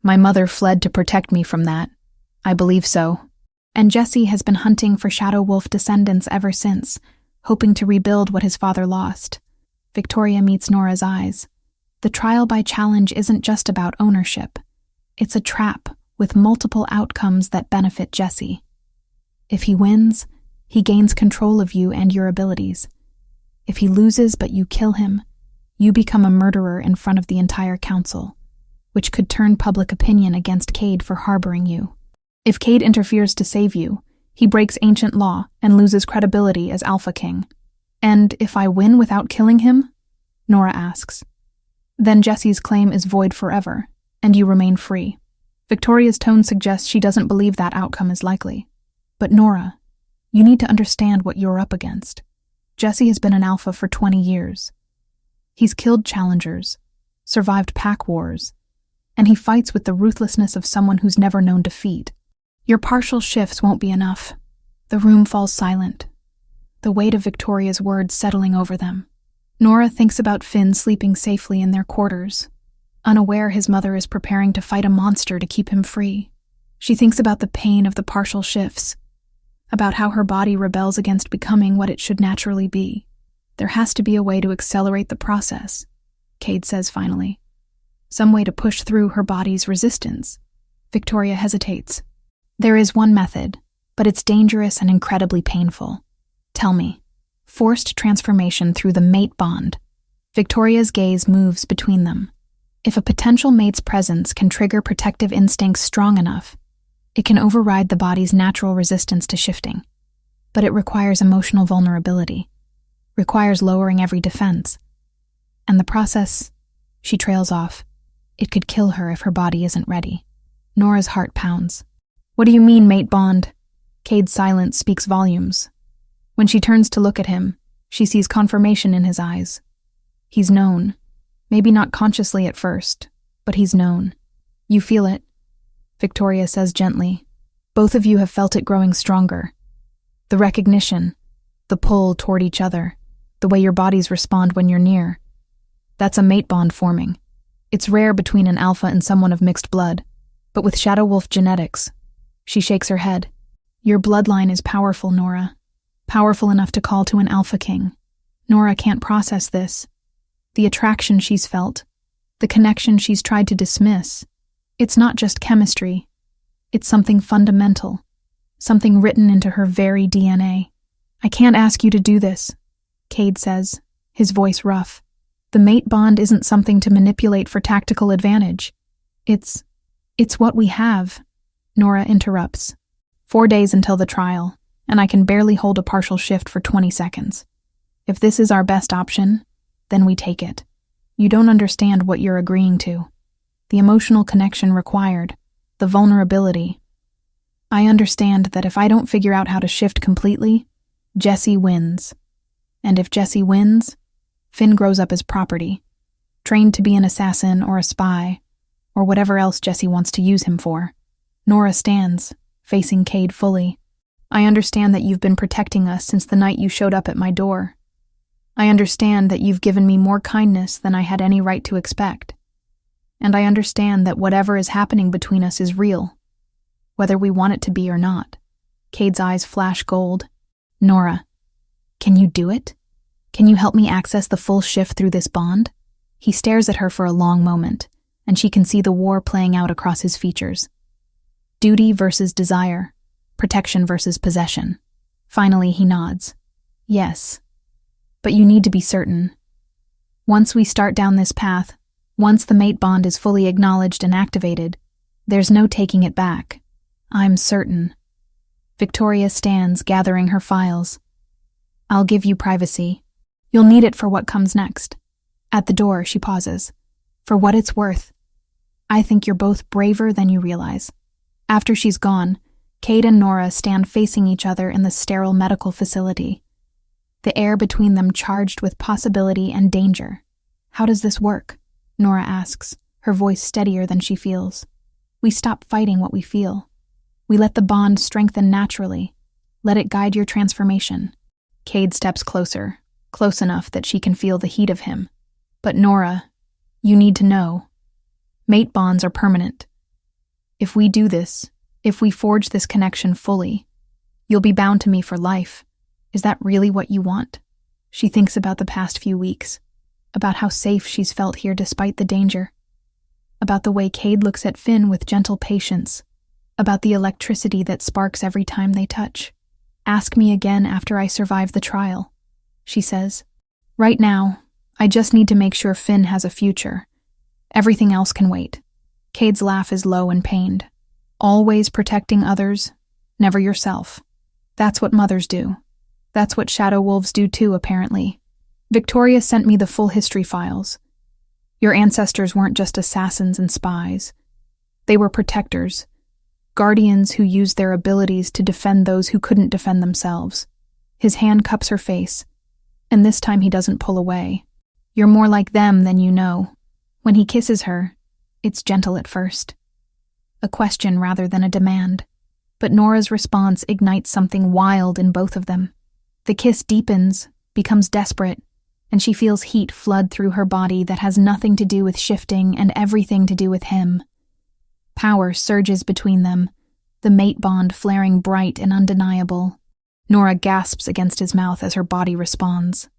"My mother fled to protect me from that. I believe so." "And Jesse has been hunting for shadow wolf descendants ever since, hoping to rebuild what his father lost." Victoria meets Nora's eyes. The trial by challenge isn't just about ownership. It's a trap with multiple outcomes that benefit Jesse. If he wins, he gains control of you and your abilities. If he loses but you kill him, you become a murderer in front of the entire council, which could turn public opinion against Cade for harboring you. If Cade interferes to save you, he breaks ancient law and loses credibility as Alpha King. "And if I win without killing him?" Nora asks. "Then Jesse's claim is void forever, and you remain free." Victoria's tone suggests she doesn't believe that outcome is likely. "But Nora, You need to understand what you're up against. Jesse has been an alpha for 20 years. He's killed challengers, survived pack wars, and he fights with the ruthlessness of someone who's never known defeat. Your partial shifts won't be enough. The room falls silent, the weight of Victoria's words settling over them. Nora thinks about Finn sleeping safely in their quarters, unaware his mother is preparing to fight a monster to keep him free. She thinks about the pain of the partial shifts, about how her body rebels against becoming what it should naturally be. There has to be a way to accelerate the process, Cade says finally. Some way to push through her body's resistance. Victoria hesitates. There is one method, but it's dangerous and incredibly painful. Tell me. Forced transformation through the mate bond. Victoria's gaze moves between them. If a potential mate's presence can trigger protective instincts strong enough, it can override the body's natural resistance to shifting. But it requires emotional vulnerability, requires lowering every defense. And the process, she trails off. It could kill her if her body isn't ready. Nora's heart pounds. What do you mean, mate bond? Cade's silence speaks volumes. When she turns to look at him, she sees confirmation in his eyes. He's known. Maybe not consciously at first, but he's known. You feel it, Victoria says gently. Both of you have felt it growing stronger. The recognition, the pull toward each other, the way your bodies respond when you're near. That's a mate bond forming. It's rare between an alpha and someone of mixed blood, but with Shadow Wolf genetics. She shakes her head. Your bloodline is powerful, Nora. Powerful enough to call to an alpha king. Nora can't process this. The attraction she's felt, the connection she's tried to dismiss. It's not just chemistry. It's something fundamental, something written into her very DNA. I can't ask you to do this, Cade says, his voice rough. The mate bond isn't something to manipulate for tactical advantage. It's what we have, Nora interrupts. 4 days until the trial, and I can barely hold a partial shift for 20 seconds. If this is our best option, then we take it. You don't understand what you're agreeing to. The emotional connection required, the vulnerability. I understand that if I don't figure out how to shift completely, Jesse wins. And if Jesse wins, Finn grows up as property, trained to be an assassin or a spy, or whatever else Jesse wants to use him for. Nora stands, facing Cade fully. I understand that you've been protecting us since the night you showed up at my door. I understand that you've given me more kindness than I had any right to expect. And I understand that whatever is happening between us is real, whether we want it to be or not. Cade's eyes flash gold. Nora, can you do it? Can you help me access the full shift through this bond? He stares at her for a long moment, and she can see the war playing out across his features. Duty versus desire, protection versus possession. Finally, he nods. Yes, but you need to be certain. Once we start down this path, once the mate bond is fully acknowledged and activated, there's no taking it back. I'm certain. Victoria stands, gathering her files. I'll give you privacy. You'll need it for what comes next. At the door, she pauses. For what it's worth, I think you're both braver than you realize. After she's gone, Cade and Nora stand facing each other in the sterile medical facility, the air between them charged with possibility and danger. How does this work? Nora asks, her voice steadier than she feels. We stop fighting what we feel. We let the bond strengthen naturally. Let it guide your transformation. Cade steps closer, close enough that she can feel the heat of him. But Nora, you need to know. Mate bonds are permanent. If we do this, if we forge this connection fully, you'll be bound to me for life. Is that really what you want? She thinks about the past few weeks, about how safe she's felt here despite the danger, about the way Cade looks at Finn with gentle patience, about the electricity that sparks every time they touch. Ask me again after I survive the trial, she says. Right now, I just need to make sure Finn has a future. Everything else can wait. Cade's laugh is low and pained. Always protecting others, never yourself. That's what mothers do. That's what shadow wolves do too, apparently. Victoria sent me the full history files. Your ancestors weren't just assassins and spies. They were protectors. guardians who use their abilities to defend those who couldn't defend themselves. His hand cups her face, and this time he doesn't pull away. You're more like them than you know. When he kisses her, it's gentle at first. A question rather than a demand. But Nora's response ignites something wild in both of them. The kiss deepens, becomes desperate, and she feels heat flood through her body that has nothing to do with shifting and everything to do with him. Power surges between them, the mate bond flaring bright and undeniable. Nora gasps against his mouth as her body responds.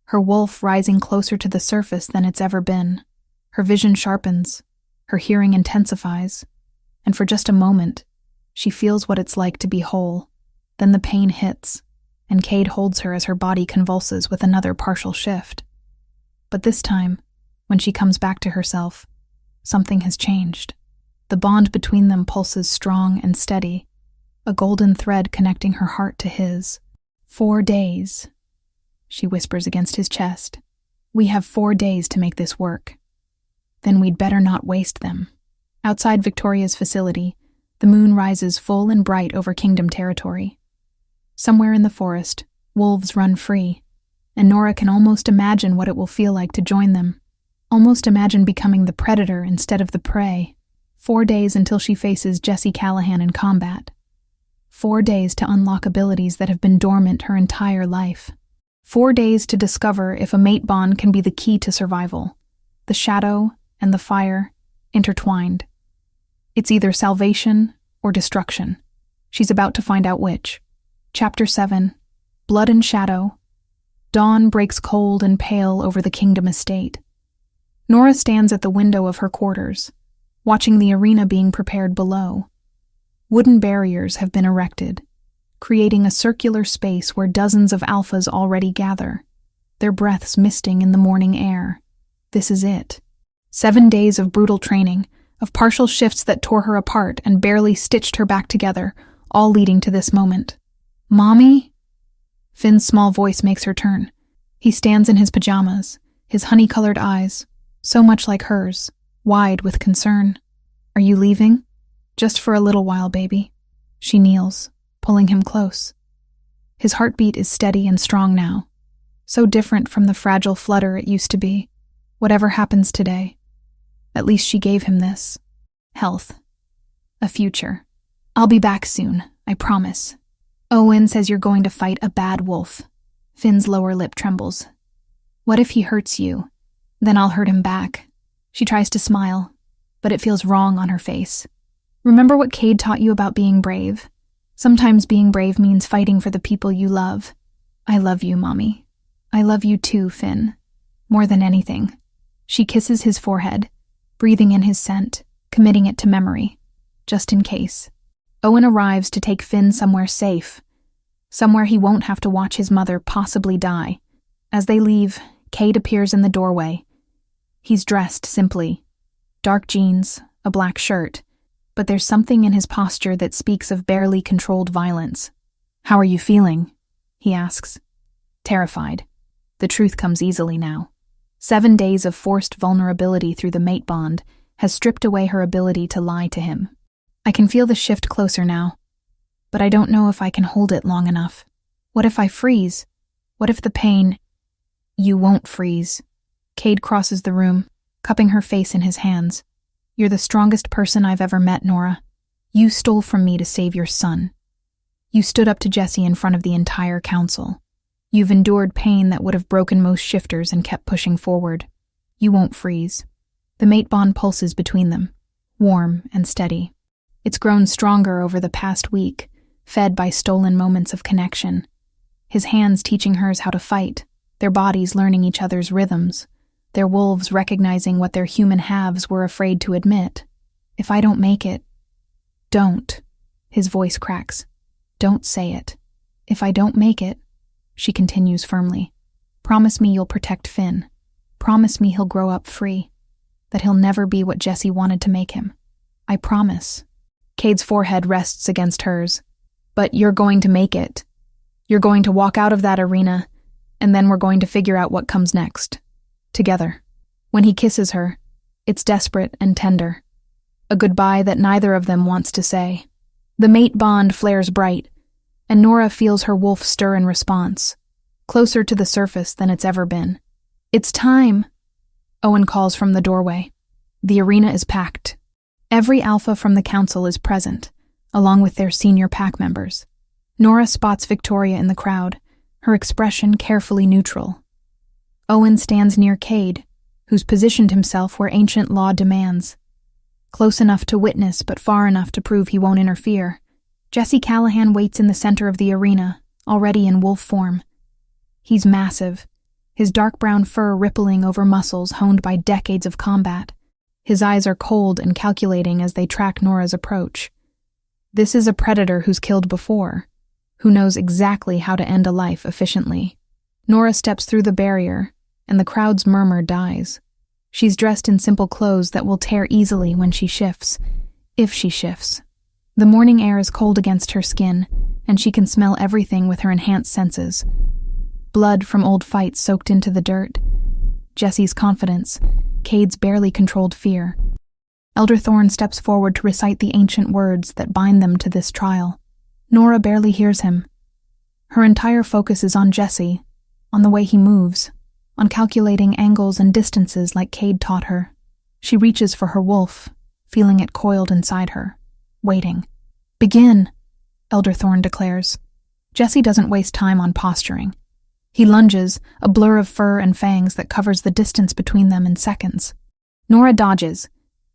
Her wolf rising closer to the surface than it's ever been. Her vision sharpens, her hearing intensifies, and for just a moment, she feels what it's like to be whole. Then the pain hits, and Cade holds her as her body convulses with another partial shift. But this time, when she comes back to herself, something has changed. The bond between them pulses strong and steady, a golden thread connecting her heart to his. 4 days, she whispers against his chest. We have 4 days to make this work. Then we'd better not waste them. Outside Victoria's facility, the moon rises full and bright over Kingdom territory. Somewhere in the forest, wolves run free, and Nora can almost imagine what it will feel like to join them. Almost imagine becoming the predator instead of the prey. 4 days until she faces Jesse Callahan in combat. 4 days to unlock abilities that have been dormant her entire life. 4 days to discover if a mate bond can be the key to survival. The shadow and the fire intertwined. It's either salvation or destruction. She's about to find out which. Chapter 7. Blood and Shadow. Dawn breaks cold and pale over the Kingdom estate. Nora stands at the window of her quarters, watching the arena being prepared below. Wooden barriers have been erected, creating a circular space where dozens of alphas already gather, their breaths misting in the morning air. This is it. 7 days of brutal training, of partial shifts that tore her apart and barely stitched her back together, all leading to this moment. Mommy? Finn's small voice makes her turn. He stands in his pajamas, his honey-colored eyes, so much like hers, wide with concern. Are you leaving? Just for a little while, baby. She kneels, pulling him close. His heartbeat is steady and strong now, so different from the fragile flutter it used to be. Whatever happens today, at least she gave him this. Health. A future. I'll be back soon, I promise. Owen says you're going to fight a bad wolf. Finn's lower lip trembles. What if he hurts you? Then I'll hurt him back. She tries to smile, but it feels wrong on her face. Remember what Cade taught you about being brave? Sometimes being brave means fighting for the people you love. I love you, Mommy. I love you too, Finn. More than anything. She kisses his forehead, breathing in his scent, committing it to memory, just in case. Owen arrives to take Finn somewhere safe, somewhere he won't have to watch his mother possibly die. As they leave, Cade appears in the doorway. He's dressed simply. Dark jeans, a black shirt, but there's something in his posture that speaks of barely controlled violence. How are you feeling? He asks. Terrified. The truth comes easily now. 7 days of forced vulnerability through the mate bond has stripped away her ability to lie to him. I can feel the shift closer now, but I don't know if I can hold it long enough. What if I freeze? What if the pain... You won't freeze. Cade crosses the room, cupping her face in his hands. You're the strongest person I've ever met, Nora. You stole from me to save your son. You stood up to Jesse in front of the entire council. You've endured pain that would have broken most shifters and kept pushing forward. You won't freeze. The mate bond pulses between them, warm and steady. It's grown stronger over the past week, fed by stolen moments of connection. His hands teaching hers how to fight, their bodies learning each other's rhythms, their wolves recognizing what their human halves were afraid to admit. If I don't make it, don't. His voice cracks. Don't say it. If I don't make it, she continues firmly. Promise me you'll protect Finn. Promise me he'll grow up free. That he'll never be what Jesse wanted to make him. I promise. Cade's forehead rests against hers. But you're going to make it. You're going to walk out of that arena, and then we're going to figure out what comes next. Together. When he kisses her, it's desperate and tender. A goodbye that neither of them wants to say. The mate bond flares bright, and Nora feels her wolf stir in response, closer to the surface than it's ever been. "It's time," Owen calls from the doorway. The arena is packed. Every alpha from the council is present, along with their senior pack members. Nora spots Victoria in the crowd, her expression carefully neutral. Owen stands near Cade, who's positioned himself where ancient law demands. Close enough to witness, but far enough to prove he won't interfere. Jesse Callahan waits in the center of the arena, already in wolf form. He's massive, his dark brown fur rippling over muscles honed by decades of combat. His eyes are cold and calculating as they track Nora's approach. This is a predator who's killed before, who knows exactly how to end a life efficiently. Nora steps through the barrier, and the crowd's murmur dies. She's dressed in simple clothes that will tear easily when she shifts, if she shifts. The morning air is cold against her skin, and she can smell everything with her enhanced senses. Blood from old fights soaked into the dirt. Jesse's confidence, Cade's barely controlled fear. Elder Thorne steps forward to recite the ancient words that bind them to this trial. Nora barely hears him. Her entire focus is on Jesse, on the way he moves, on calculating angles and distances like Cade taught her. She reaches for her wolf, feeling it coiled inside her, waiting. "Begin," Elder Thorne declares. Jesse doesn't waste time on posturing. He lunges, a blur of fur and fangs that covers the distance between them in seconds. Nora dodges,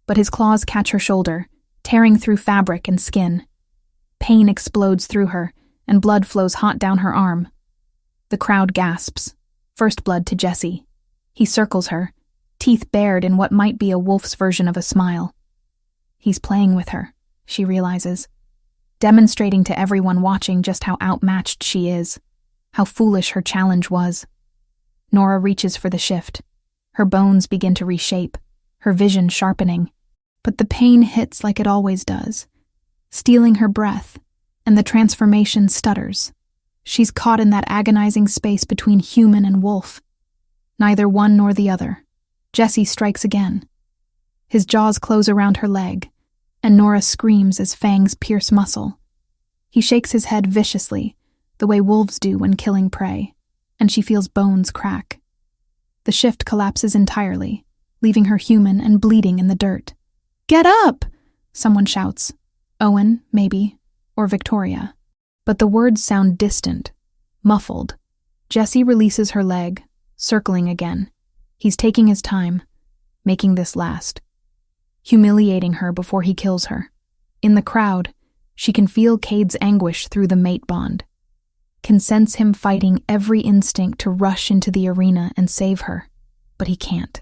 but his claws catch her shoulder, tearing through fabric and skin. Pain explodes through her, and blood flows hot down her arm. The crowd gasps. First blood to Jesse. He circles her, teeth bared in what might be a wolf's version of a smile. He's playing with her, she realizes, demonstrating to everyone watching just how outmatched she is, how foolish her challenge was. Nora reaches for the shift. Her bones begin to reshape, her vision sharpening. But the pain hits like it always does, stealing her breath, and the transformation stutters. She's caught in that agonizing space between human and wolf. Neither one nor the other. Jesse strikes again. His jaws close around her leg, and Nora screams as fangs pierce muscle. He shakes his head viciously, the way wolves do when killing prey, and she feels bones crack. The shift collapses entirely, leaving her human and bleeding in the dirt. "Get up!" someone shouts. Owen, maybe, or Victoria. But the words sound distant, muffled. Jesse releases her leg, circling again. He's taking his time, making this last. Humiliating her before he kills her. In the crowd, she can feel Cade's anguish through the mate bond. Can sense him fighting every instinct to rush into the arena and save her. But he can't.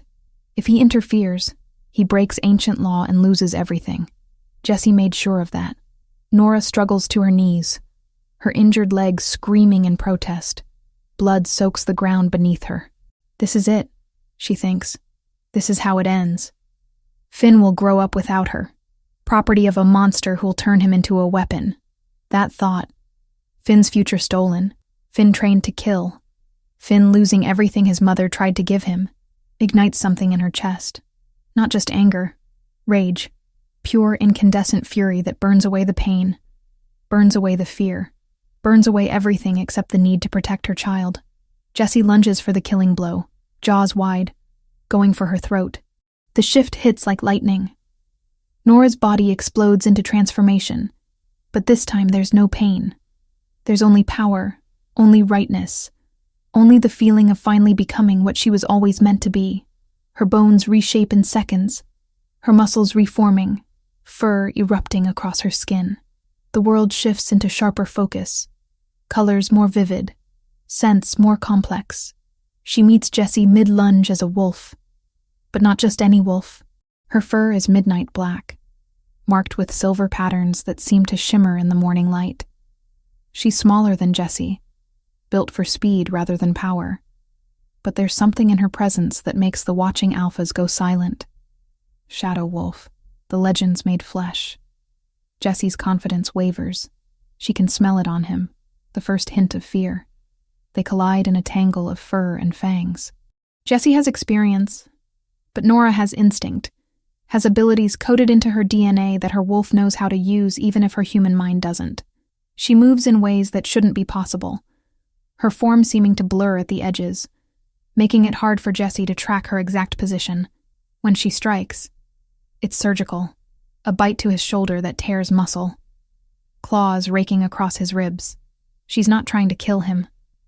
If he interferes, he breaks ancient law and loses everything. Jesse made sure of that. Nora struggles to her knees, her injured leg screaming in protest. Blood soaks the ground beneath her. This is it, she thinks. This is how it ends. Finn will grow up without her, property of a monster who'll turn him into a weapon. That thought. Finn's future stolen. Finn trained to kill. Finn losing everything his mother tried to give him. Ignites something in her chest. Not just anger. Rage. Pure incandescent fury that burns away the pain. Burns away the fear. Burns away everything except the need to protect her child. Jessie lunges for the killing blow, jaws wide, going for her throat. The shift hits like lightning. Nora's body explodes into transformation, but this time there's no pain. There's only power, only rightness, only the feeling of finally becoming what she was always meant to be. Her bones reshape in seconds, her muscles reforming, fur erupting across her skin. The world shifts into sharper focus, colors more vivid, scents more complex. She meets Jessie mid-lunge as a wolf, but not just any wolf. Her fur is midnight black, marked with silver patterns that seem to shimmer in the morning light. She's smaller than Jessie, built for speed rather than power, but there's something in her presence that makes the watching alphas go silent. Shadow Wolf, the legends made flesh. Jessie's confidence wavers. She can smell it on him, the first hint of fear. They collide in a tangle of fur and fangs. Jessie has experience, but Nora has instinct, has abilities coded into her DNA that her wolf knows how to use even if her human mind doesn't. She moves in ways that shouldn't be possible, her form seeming to blur at the edges, making it hard for Jesse to track her exact position. When she strikes, it's surgical, a bite to his shoulder that tears muscle, claws raking across his ribs. She's not trying to kill him.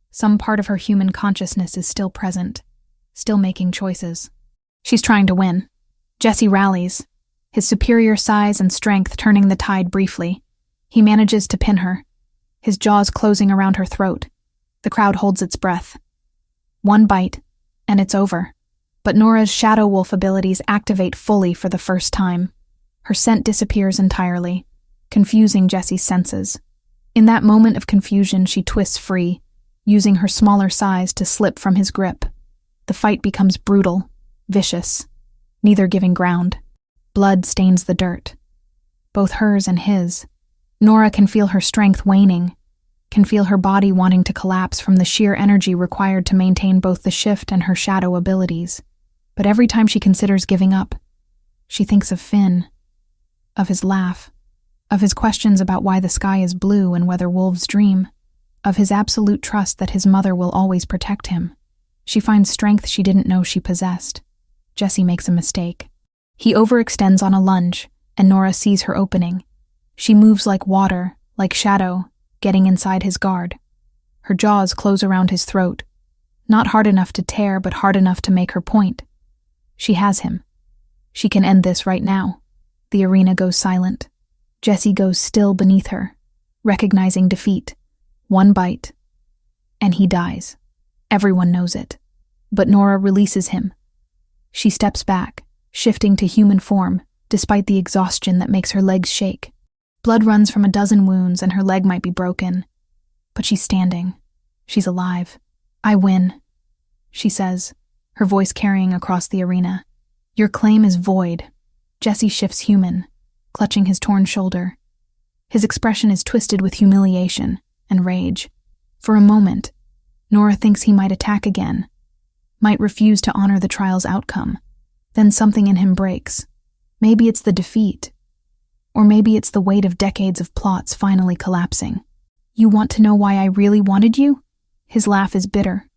Some part of her human consciousness is still present, still making choices. She's trying to win. Jesse rallies, his superior size and strength turning the tide briefly. He manages to pin her, his jaws closing around her throat. The crowd holds its breath. One bite, and it's over. But Nora's shadow wolf abilities activate fully for the first time. Her scent disappears entirely, confusing Jesse's senses. In that moment of confusion, she twists free, using her smaller size to slip from his grip. The fight becomes brutal, vicious, neither giving ground. Blood stains the dirt, both hers and his. Nora can feel her strength waning, can feel her body wanting to collapse from the sheer energy required to maintain both the shift and her shadow abilities. But every time she considers giving up, she thinks of Finn, of his laugh, of his questions about why the sky is blue and whether wolves dream, of his absolute trust that his mother will always protect him. She finds strength she didn't know she possessed. Jesse makes a mistake. He overextends on a lunge, and Nora sees her opening. She moves like water, like shadow, getting inside his guard. Her jaws close around his throat, not hard enough to tear, but hard enough to make her point. She has him. She can end this right now. The arena goes silent. Jesse goes still beneath her, recognizing defeat. One bite, and he dies. Everyone knows it. But Nora releases him. She steps back, shifting to human form, despite the exhaustion that makes her legs shake. Blood runs from a dozen wounds and her leg might be broken. But she's standing. She's alive. I win, she says, her voice carrying across the arena. Your claim is void. Jesse shifts human, clutching his torn shoulder. His expression is twisted with humiliation and rage. For a moment, Nora thinks he might attack again, might refuse to honor the trial's outcome. Then something in him breaks. Maybe it's the defeat, or maybe it's the weight of decades of plots finally collapsing. You want to know why I really wanted you? His laugh is bitter.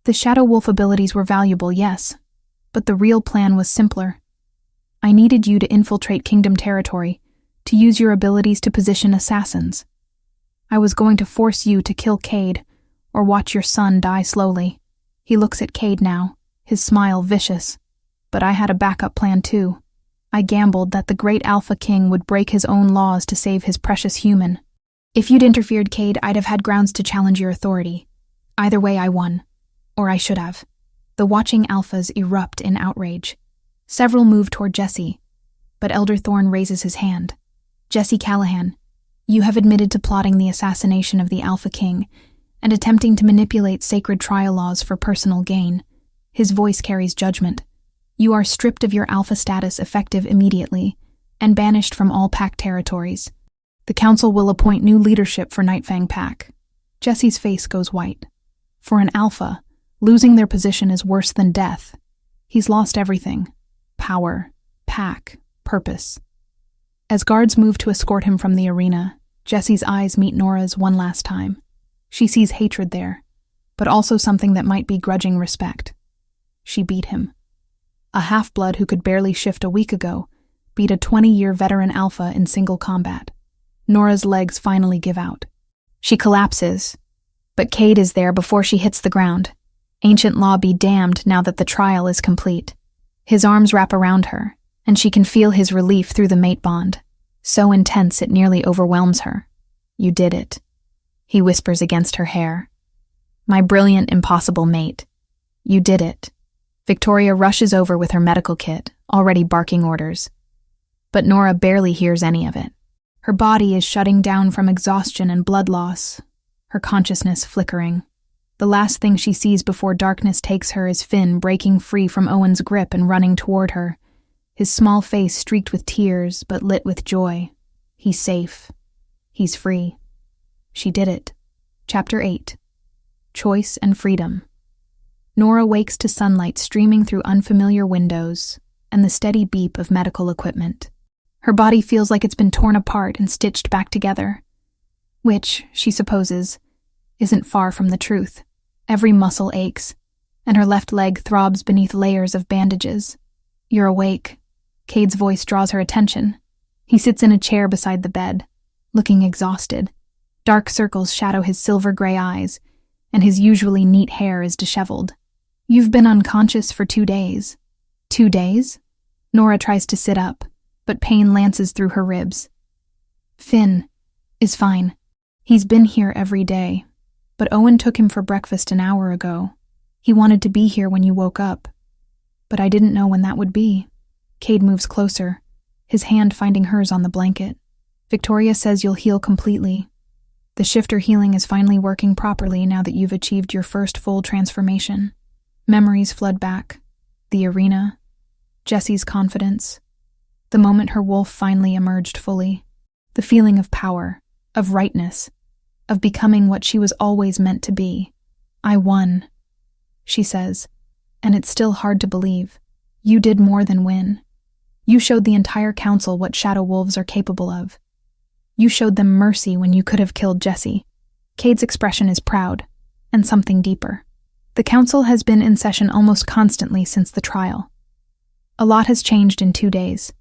The Shadow Wolf abilities were valuable, yes, but the real plan was simpler. I needed you to infiltrate Kingdom territory, to use your abilities to position assassins. I was going to force you to kill Cade, or watch your son die slowly. He looks at Cade now, his smile vicious. But I had a backup plan too. I gambled that the great Alpha King would break his own laws to save his precious human. If you'd interfered, Cade, I'd have had grounds to challenge your authority. Either way, I won. Or I should have. The watching Alphas erupt in outrage. Several move toward Jesse, but Elder Thorn raises his hand. Jesse Callahan, you have admitted to plotting the assassination of the Alpha King and attempting to manipulate sacred trial laws for personal gain. His voice carries judgment. You are stripped of your Alpha status effective immediately and banished from all Pack territories. The Council will appoint new leadership for Nightfang Pack. Jesse's face goes white. For an Alpha, losing their position is worse than death. He's lost everything. Power, Pack, purpose. As guards move to escort him from the arena, Jesse's eyes meet Nora's one last time. She sees hatred there, but also something that might be grudging respect. She beat him. A half-blood who could barely shift a week ago beat a 20-year veteran Alpha in single combat. Nora's legs finally give out. She collapses, but Cade is there before she hits the ground. Ancient law be damned now that the trial is complete. His arms wrap around her, and she can feel his relief through the mate bond, so intense it nearly overwhelms her. You did it, he whispers against her hair. My brilliant, impossible mate. You did it. Victoria rushes over with her medical kit, already barking orders. But Nora barely hears any of it. Her body is shutting down from exhaustion and blood loss, her consciousness flickering. The last thing she sees before darkness takes her is Finn breaking free from Owen's grip and running toward her, his small face streaked with tears but lit with joy. He's safe. He's free. She did it. Chapter 8. Choice and Freedom. Nora wakes to sunlight streaming through unfamiliar windows, and the steady beep of medical equipment. Her body feels like it's been torn apart and stitched back together, which, she supposes, isn't far from the truth. Every muscle aches, and her left leg throbs beneath layers of bandages. "You're awake." Cade's voice draws her attention. He sits in a chair beside the bed, looking exhausted. Dark circles shadow his silver-gray eyes, and his usually neat hair is disheveled. "You've been unconscious for 2 days." 2 days? Nora tries to sit up, but pain lances through her ribs. "Finn is fine. He's been here every day, but Owen took him for breakfast an hour ago. He wanted to be here when you woke up, but I didn't know when that would be." Cade moves closer, his hand finding hers on the blanket. "Victoria says you'll heal completely. The shifter healing is finally working properly now that you've achieved your first full transformation." Memories flood back. The arena, Jessie's confidence, the moment her wolf finally emerged fully, the feeling of power, of rightness, of becoming what she was always meant to be. "I won," she says, and it's still hard to believe. "You did more than win. You showed the entire council what shadow wolves are capable of. You showed them mercy when you could have killed Jessie." Cade's expression is proud, and something deeper. The council has been in session almost constantly since the trial. A lot has changed in 2 days.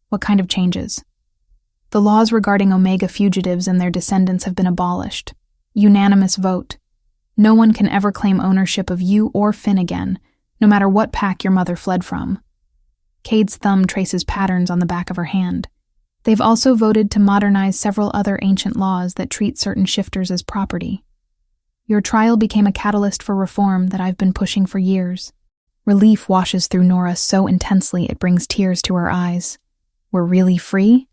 What kind of changes? The laws regarding Omega fugitives and their descendants have been abolished. Unanimous vote. No one can ever claim ownership of you or Finn again, no matter what pack your mother fled from. Cade's thumb traces patterns on the back of her hand. They've also voted to modernize several other ancient laws that treat certain shifters as property. Your trial became a catalyst for reform that I've been pushing for years. Relief washes through Nora so intensely it brings tears to her eyes. We're really free?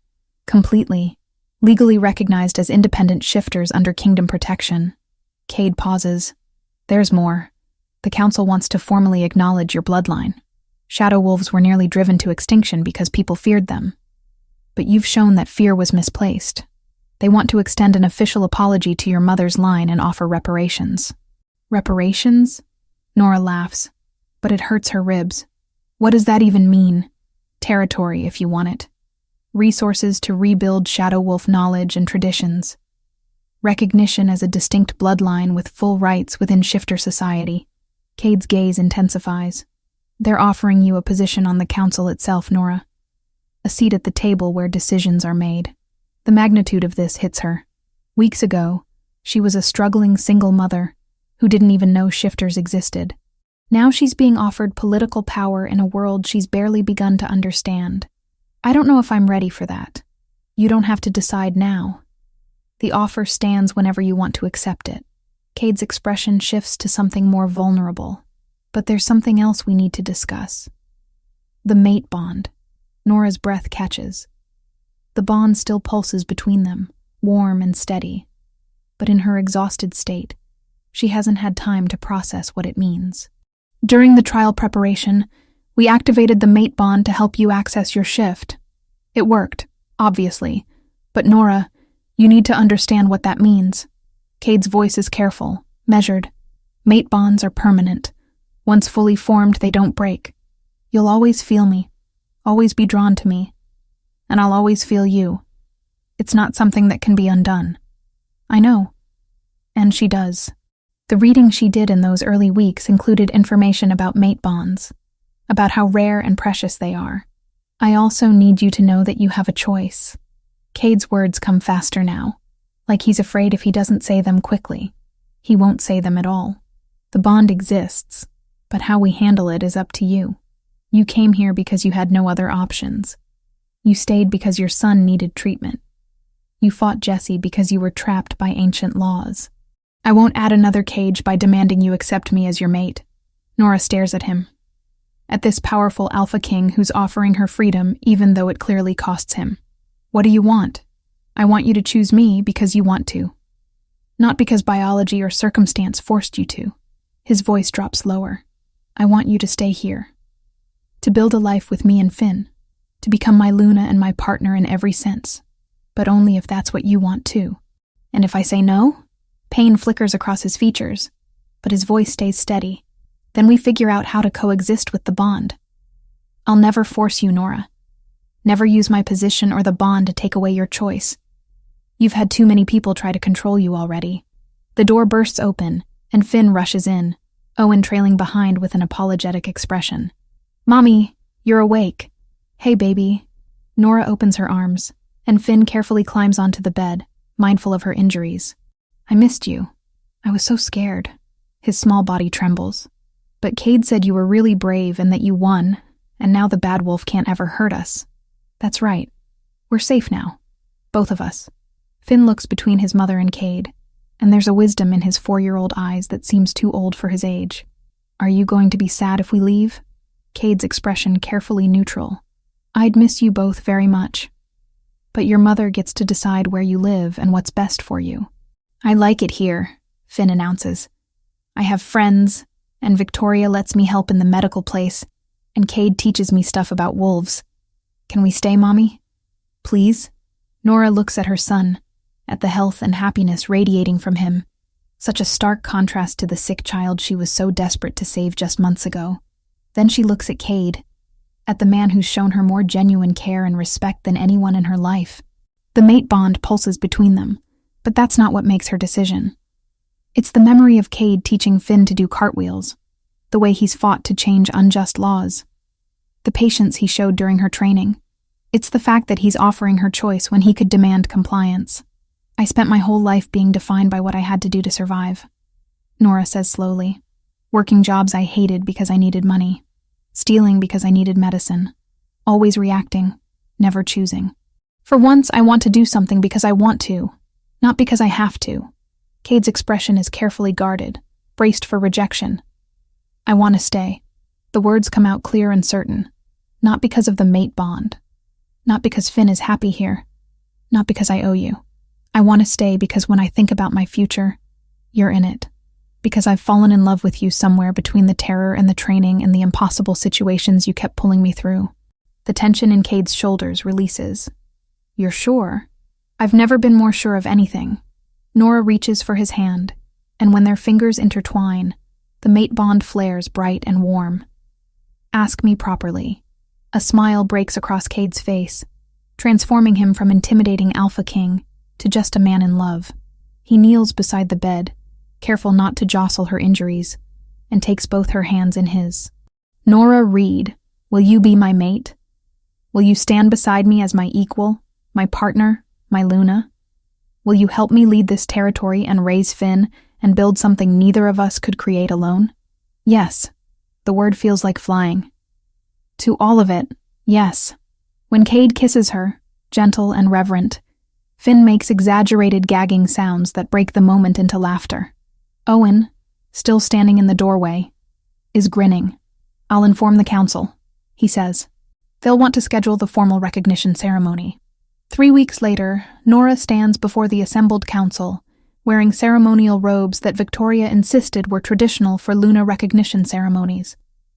Completely. Legally recognized as independent shifters under kingdom protection. Cade pauses. There's more. The council wants to formally acknowledge your bloodline. Shadow wolves were nearly driven to extinction because people feared them. But you've shown that fear was misplaced. They want to extend an official apology to your mother's line and offer reparations. Reparations? Nora laughs, but it hurts her ribs. What does that even mean? Territory, if you want it. Resources to rebuild shadow wolf knowledge and traditions. Recognition as a distinct bloodline with full rights within shifter society. Cade's gaze intensifies. They're offering you a position on the council itself, Nora. A seat at the table where decisions are made. The magnitude of this hits her. Weeks ago, she was a struggling single mother who didn't even know shifters existed. Now she's being offered political power in a world she's barely begun to understand. I don't know if I'm ready for that. You don't have to decide now. The offer stands whenever you want to accept it. Cade's expression shifts to something more vulnerable. But there's something else we need to discuss. The mate bond. Nora's breath catches. The bond still pulses between them, warm and steady. But in her exhausted state, she hasn't had time to process what it means. During the trial preparation, we activated the mate bond to help you access your shift. It worked, obviously. But Nora, you need to understand what that means. Cade's voice is careful, measured. Mate bonds are permanent. Once fully formed, they don't break. You'll always feel me, always be drawn to me, and I'll always feel you. It's not something that can be undone. I know. And she does. The reading she did in those early weeks included information about mate bonds, about how rare and precious they are. I also need you to know that you have a choice. Cade's words come faster now, like he's afraid if he doesn't say them quickly, he won't say them at all. The bond exists, but how we handle it is up to you. You came here because you had no other options. You stayed because your son needed treatment. You fought Jessie because you were trapped by ancient laws. I won't add another cage by demanding you accept me as your mate. Nora stares at him. At this powerful alpha king who's offering her freedom even though it clearly costs him. What do you want? I want you to choose me because you want to. Not because biology or circumstance forced you to. His voice drops lower. I want you to stay here. To build a life with me and Finn. To become my Luna and my partner in every sense. But only if that's what you want too. And if I say no? Pain flickers across his features, but his voice stays steady. Then we figure out how to coexist with the bond. I'll never force you, Nora. Never use my position or the bond to take away your choice. You've had too many people try to control you already. The door bursts open, and Finn rushes in, Owen trailing behind with an apologetic expression. Mommy, you're awake. Hey, baby. Nora opens her arms, and Finn carefully climbs onto the bed, mindful of her injuries. I missed you. I was so scared. His small body trembles. But Cade said you were really brave and that you won, and now the bad wolf can't ever hurt us. That's right. We're safe now. Both of us. Finn looks between his mother and Cade, and there's a wisdom in his 4-year-old eyes that seems too old for his age. Are you going to be sad if we leave? Cade's expression carefully neutral. I'd miss you both very much. But your mother gets to decide where you live and what's best for you. I like it here, Finn announces. I have friends, and Victoria lets me help in the medical place, and Cade teaches me stuff about wolves. Can we stay, Mommy? Please? Nora looks at her son, at the health and happiness radiating from him. Such a stark contrast to the sick child she was so desperate to save just months ago. Then she looks at Cade, at the man who's shown her more genuine care and respect than anyone in her life. The mate bond pulses between them, but that's not what makes her decision. It's the memory of Cade teaching Finn to do cartwheels, the way he's fought to change unjust laws, the patience he showed during her training. It's the fact that he's offering her choice when he could demand compliance. I spent my whole life being defined by what I had to do to survive, Nora says slowly. Working jobs I hated because I needed money. Stealing because I needed medicine. Always reacting, never choosing. For once, I want to do something because I want to, not because I have to. Cade's expression is carefully guarded, braced for rejection. I want to stay. The words come out clear and certain. Not because of the mate bond. Not because Finn is happy here. Not because I owe you. I want to stay because when I think about my future, you're in it. Because I've fallen in love with you somewhere between the terror and the training and the impossible situations you kept pulling me through. The tension in Cade's shoulders releases. You're sure? I've never been more sure of anything. Nora reaches for his hand, and when their fingers intertwine, the mate bond flares bright and warm. Ask me properly. A smile breaks across Cade's face, transforming him from intimidating alpha king to just a man in love. He kneels beside the bed, careful not to jostle her injuries, and takes both her hands in his. Nora Reed, will you be my mate? Will you stand beside me as my equal, my partner, my Luna? Will you help me lead this territory and raise Finn and build something neither of us could create alone? Yes. The word feels like flying. To all of it, yes. When Cade kisses her, gentle and reverent, Finn makes exaggerated gagging sounds that break the moment into laughter. Owen, still standing in the doorway, is grinning. I'll inform the council, he says. They'll want to schedule the formal recognition ceremony. 3 weeks later, Nora stands before the assembled council, wearing ceremonial robes that Victoria insisted were traditional for Luna recognition ceremonies.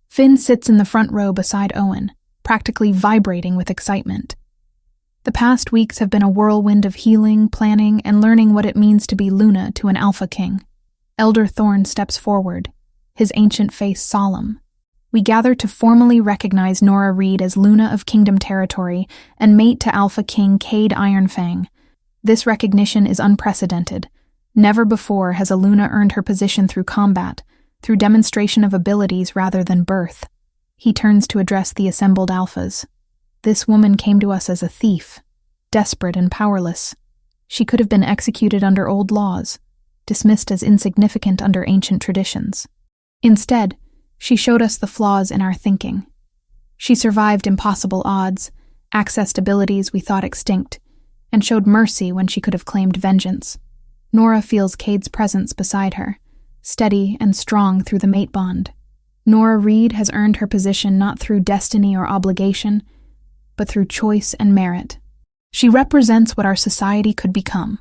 Finn sits in the front row beside Owen, practically vibrating with excitement. The past weeks have been a whirlwind of healing, planning, and learning what it means to be Luna to an Alpha King. Elder Thorn steps forward, his ancient face solemn. We gather to formally recognize Nora Reed as Luna of Kingdom Territory and mate to Alpha King Cade Ironfang. This recognition is unprecedented. Never before has a Luna earned her position through combat, through demonstration of abilities rather than birth. He turns to address the assembled alphas. This woman came to us as a thief, desperate and powerless. She could have been executed under old laws, dismissed as insignificant under ancient traditions. Instead, she showed us the flaws in our thinking. She survived impossible odds, accessed abilities we thought extinct, and showed mercy when she could have claimed vengeance. Nora feels Cade's presence beside her, steady and strong through the mate bond. Nora Reed has earned her position not through destiny or obligation, but through choice and merit. She represents what our society could become,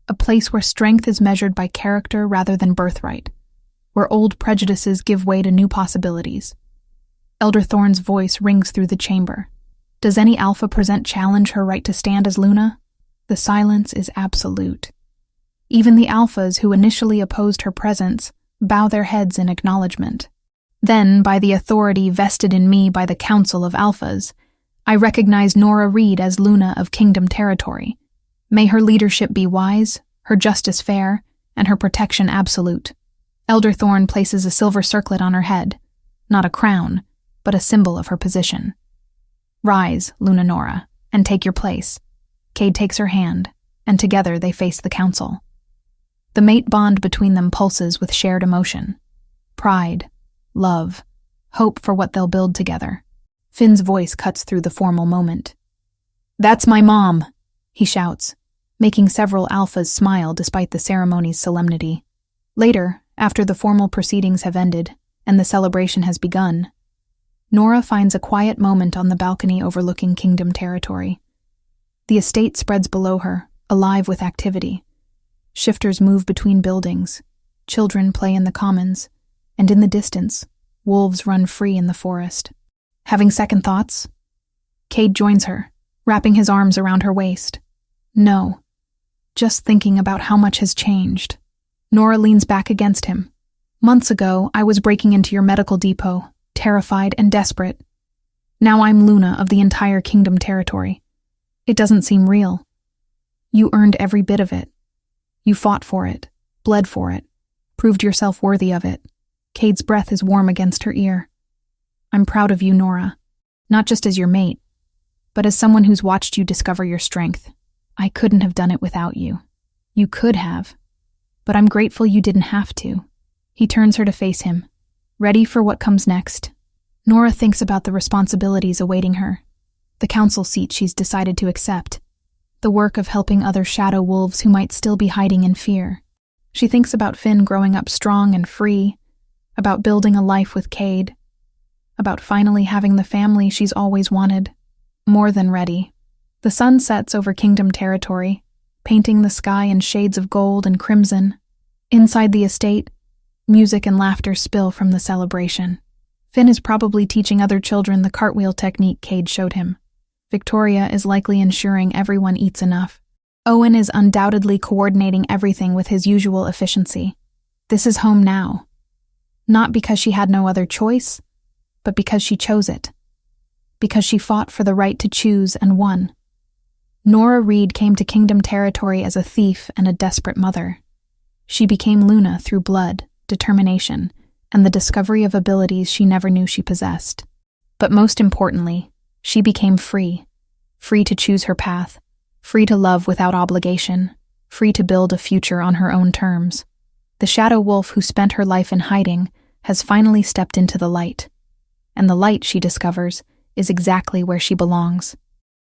a place where strength is measured by character rather than birthright, where old prejudices give way to new possibilities. Elder Thorn's voice rings through the chamber. Does any alpha present challenge her right to stand as Luna? The silence is absolute. Even the alphas who initially opposed her presence bow their heads in acknowledgement. Then, by the authority vested in me by the Council of Alphas, I recognize Nora Reed as Luna of Kingdom Territory. May her leadership be wise, her justice fair, and her protection absolute. Elder Thorn places a silver circlet on her head, not a crown, but a symbol of her position. Rise, Luna Nora, and take your place. Cade takes her hand, and together they face the council. The mate bond between them pulses with shared emotion. Pride, love, hope for what they'll build together. Finn's voice cuts through the formal moment. "That's my mom," he shouts, making several alphas smile despite the ceremony's solemnity. Later, after the formal proceedings have ended and the celebration has begun, Nora finds a quiet moment on the balcony overlooking Kingdom Territory. The estate spreads below her, alive with activity. Shifters move between buildings, children play in the commons, and in the distance, wolves run free in the forest. Having second thoughts? Cade joins her, wrapping his arms around her waist. No, just thinking about how much has changed. Nora leans back against him. Months ago, I was breaking into your medical depot, terrified and desperate. Now I'm Luna of the entire Kingdom Territory. It doesn't seem real. You earned every bit of it. You fought for it, bled for it, proved yourself worthy of it. Cade's breath is warm against her ear. I'm proud of you, Nora, not just as your mate, but as someone who's watched you discover your strength. I couldn't have done it without you. You could have, but I'm grateful you didn't have to. He turns her to face him, ready for what comes next. Nora thinks about the responsibilities awaiting her, the council seat she's decided to accept, the work of helping other shadow wolves who might still be hiding in fear. She thinks about Finn growing up strong and free, about building a life with Cade, about finally having the family she's always wanted. More than ready. The sun sets over Kingdom Territory, painting the sky in shades of gold and crimson. Inside the estate, music and laughter spill from the celebration. Finn is probably teaching other children the cartwheel technique Cade showed him. Victoria is likely ensuring everyone eats enough. Owen is undoubtedly coordinating everything with his usual efficiency. This is home now. Not because she had no other choice, but because she chose it. Because she fought for the right to choose and won. Nora Reed came to Kingdom Territory as a thief and a desperate mother. She became Luna through blood, determination, and the discovery of abilities she never knew she possessed. But most importantly, she became free. Free to choose her path, free to love without obligation, free to build a future on her own terms. The shadow wolf who spent her life in hiding has finally stepped into the light. And the light, she discovers, is exactly where she belongs.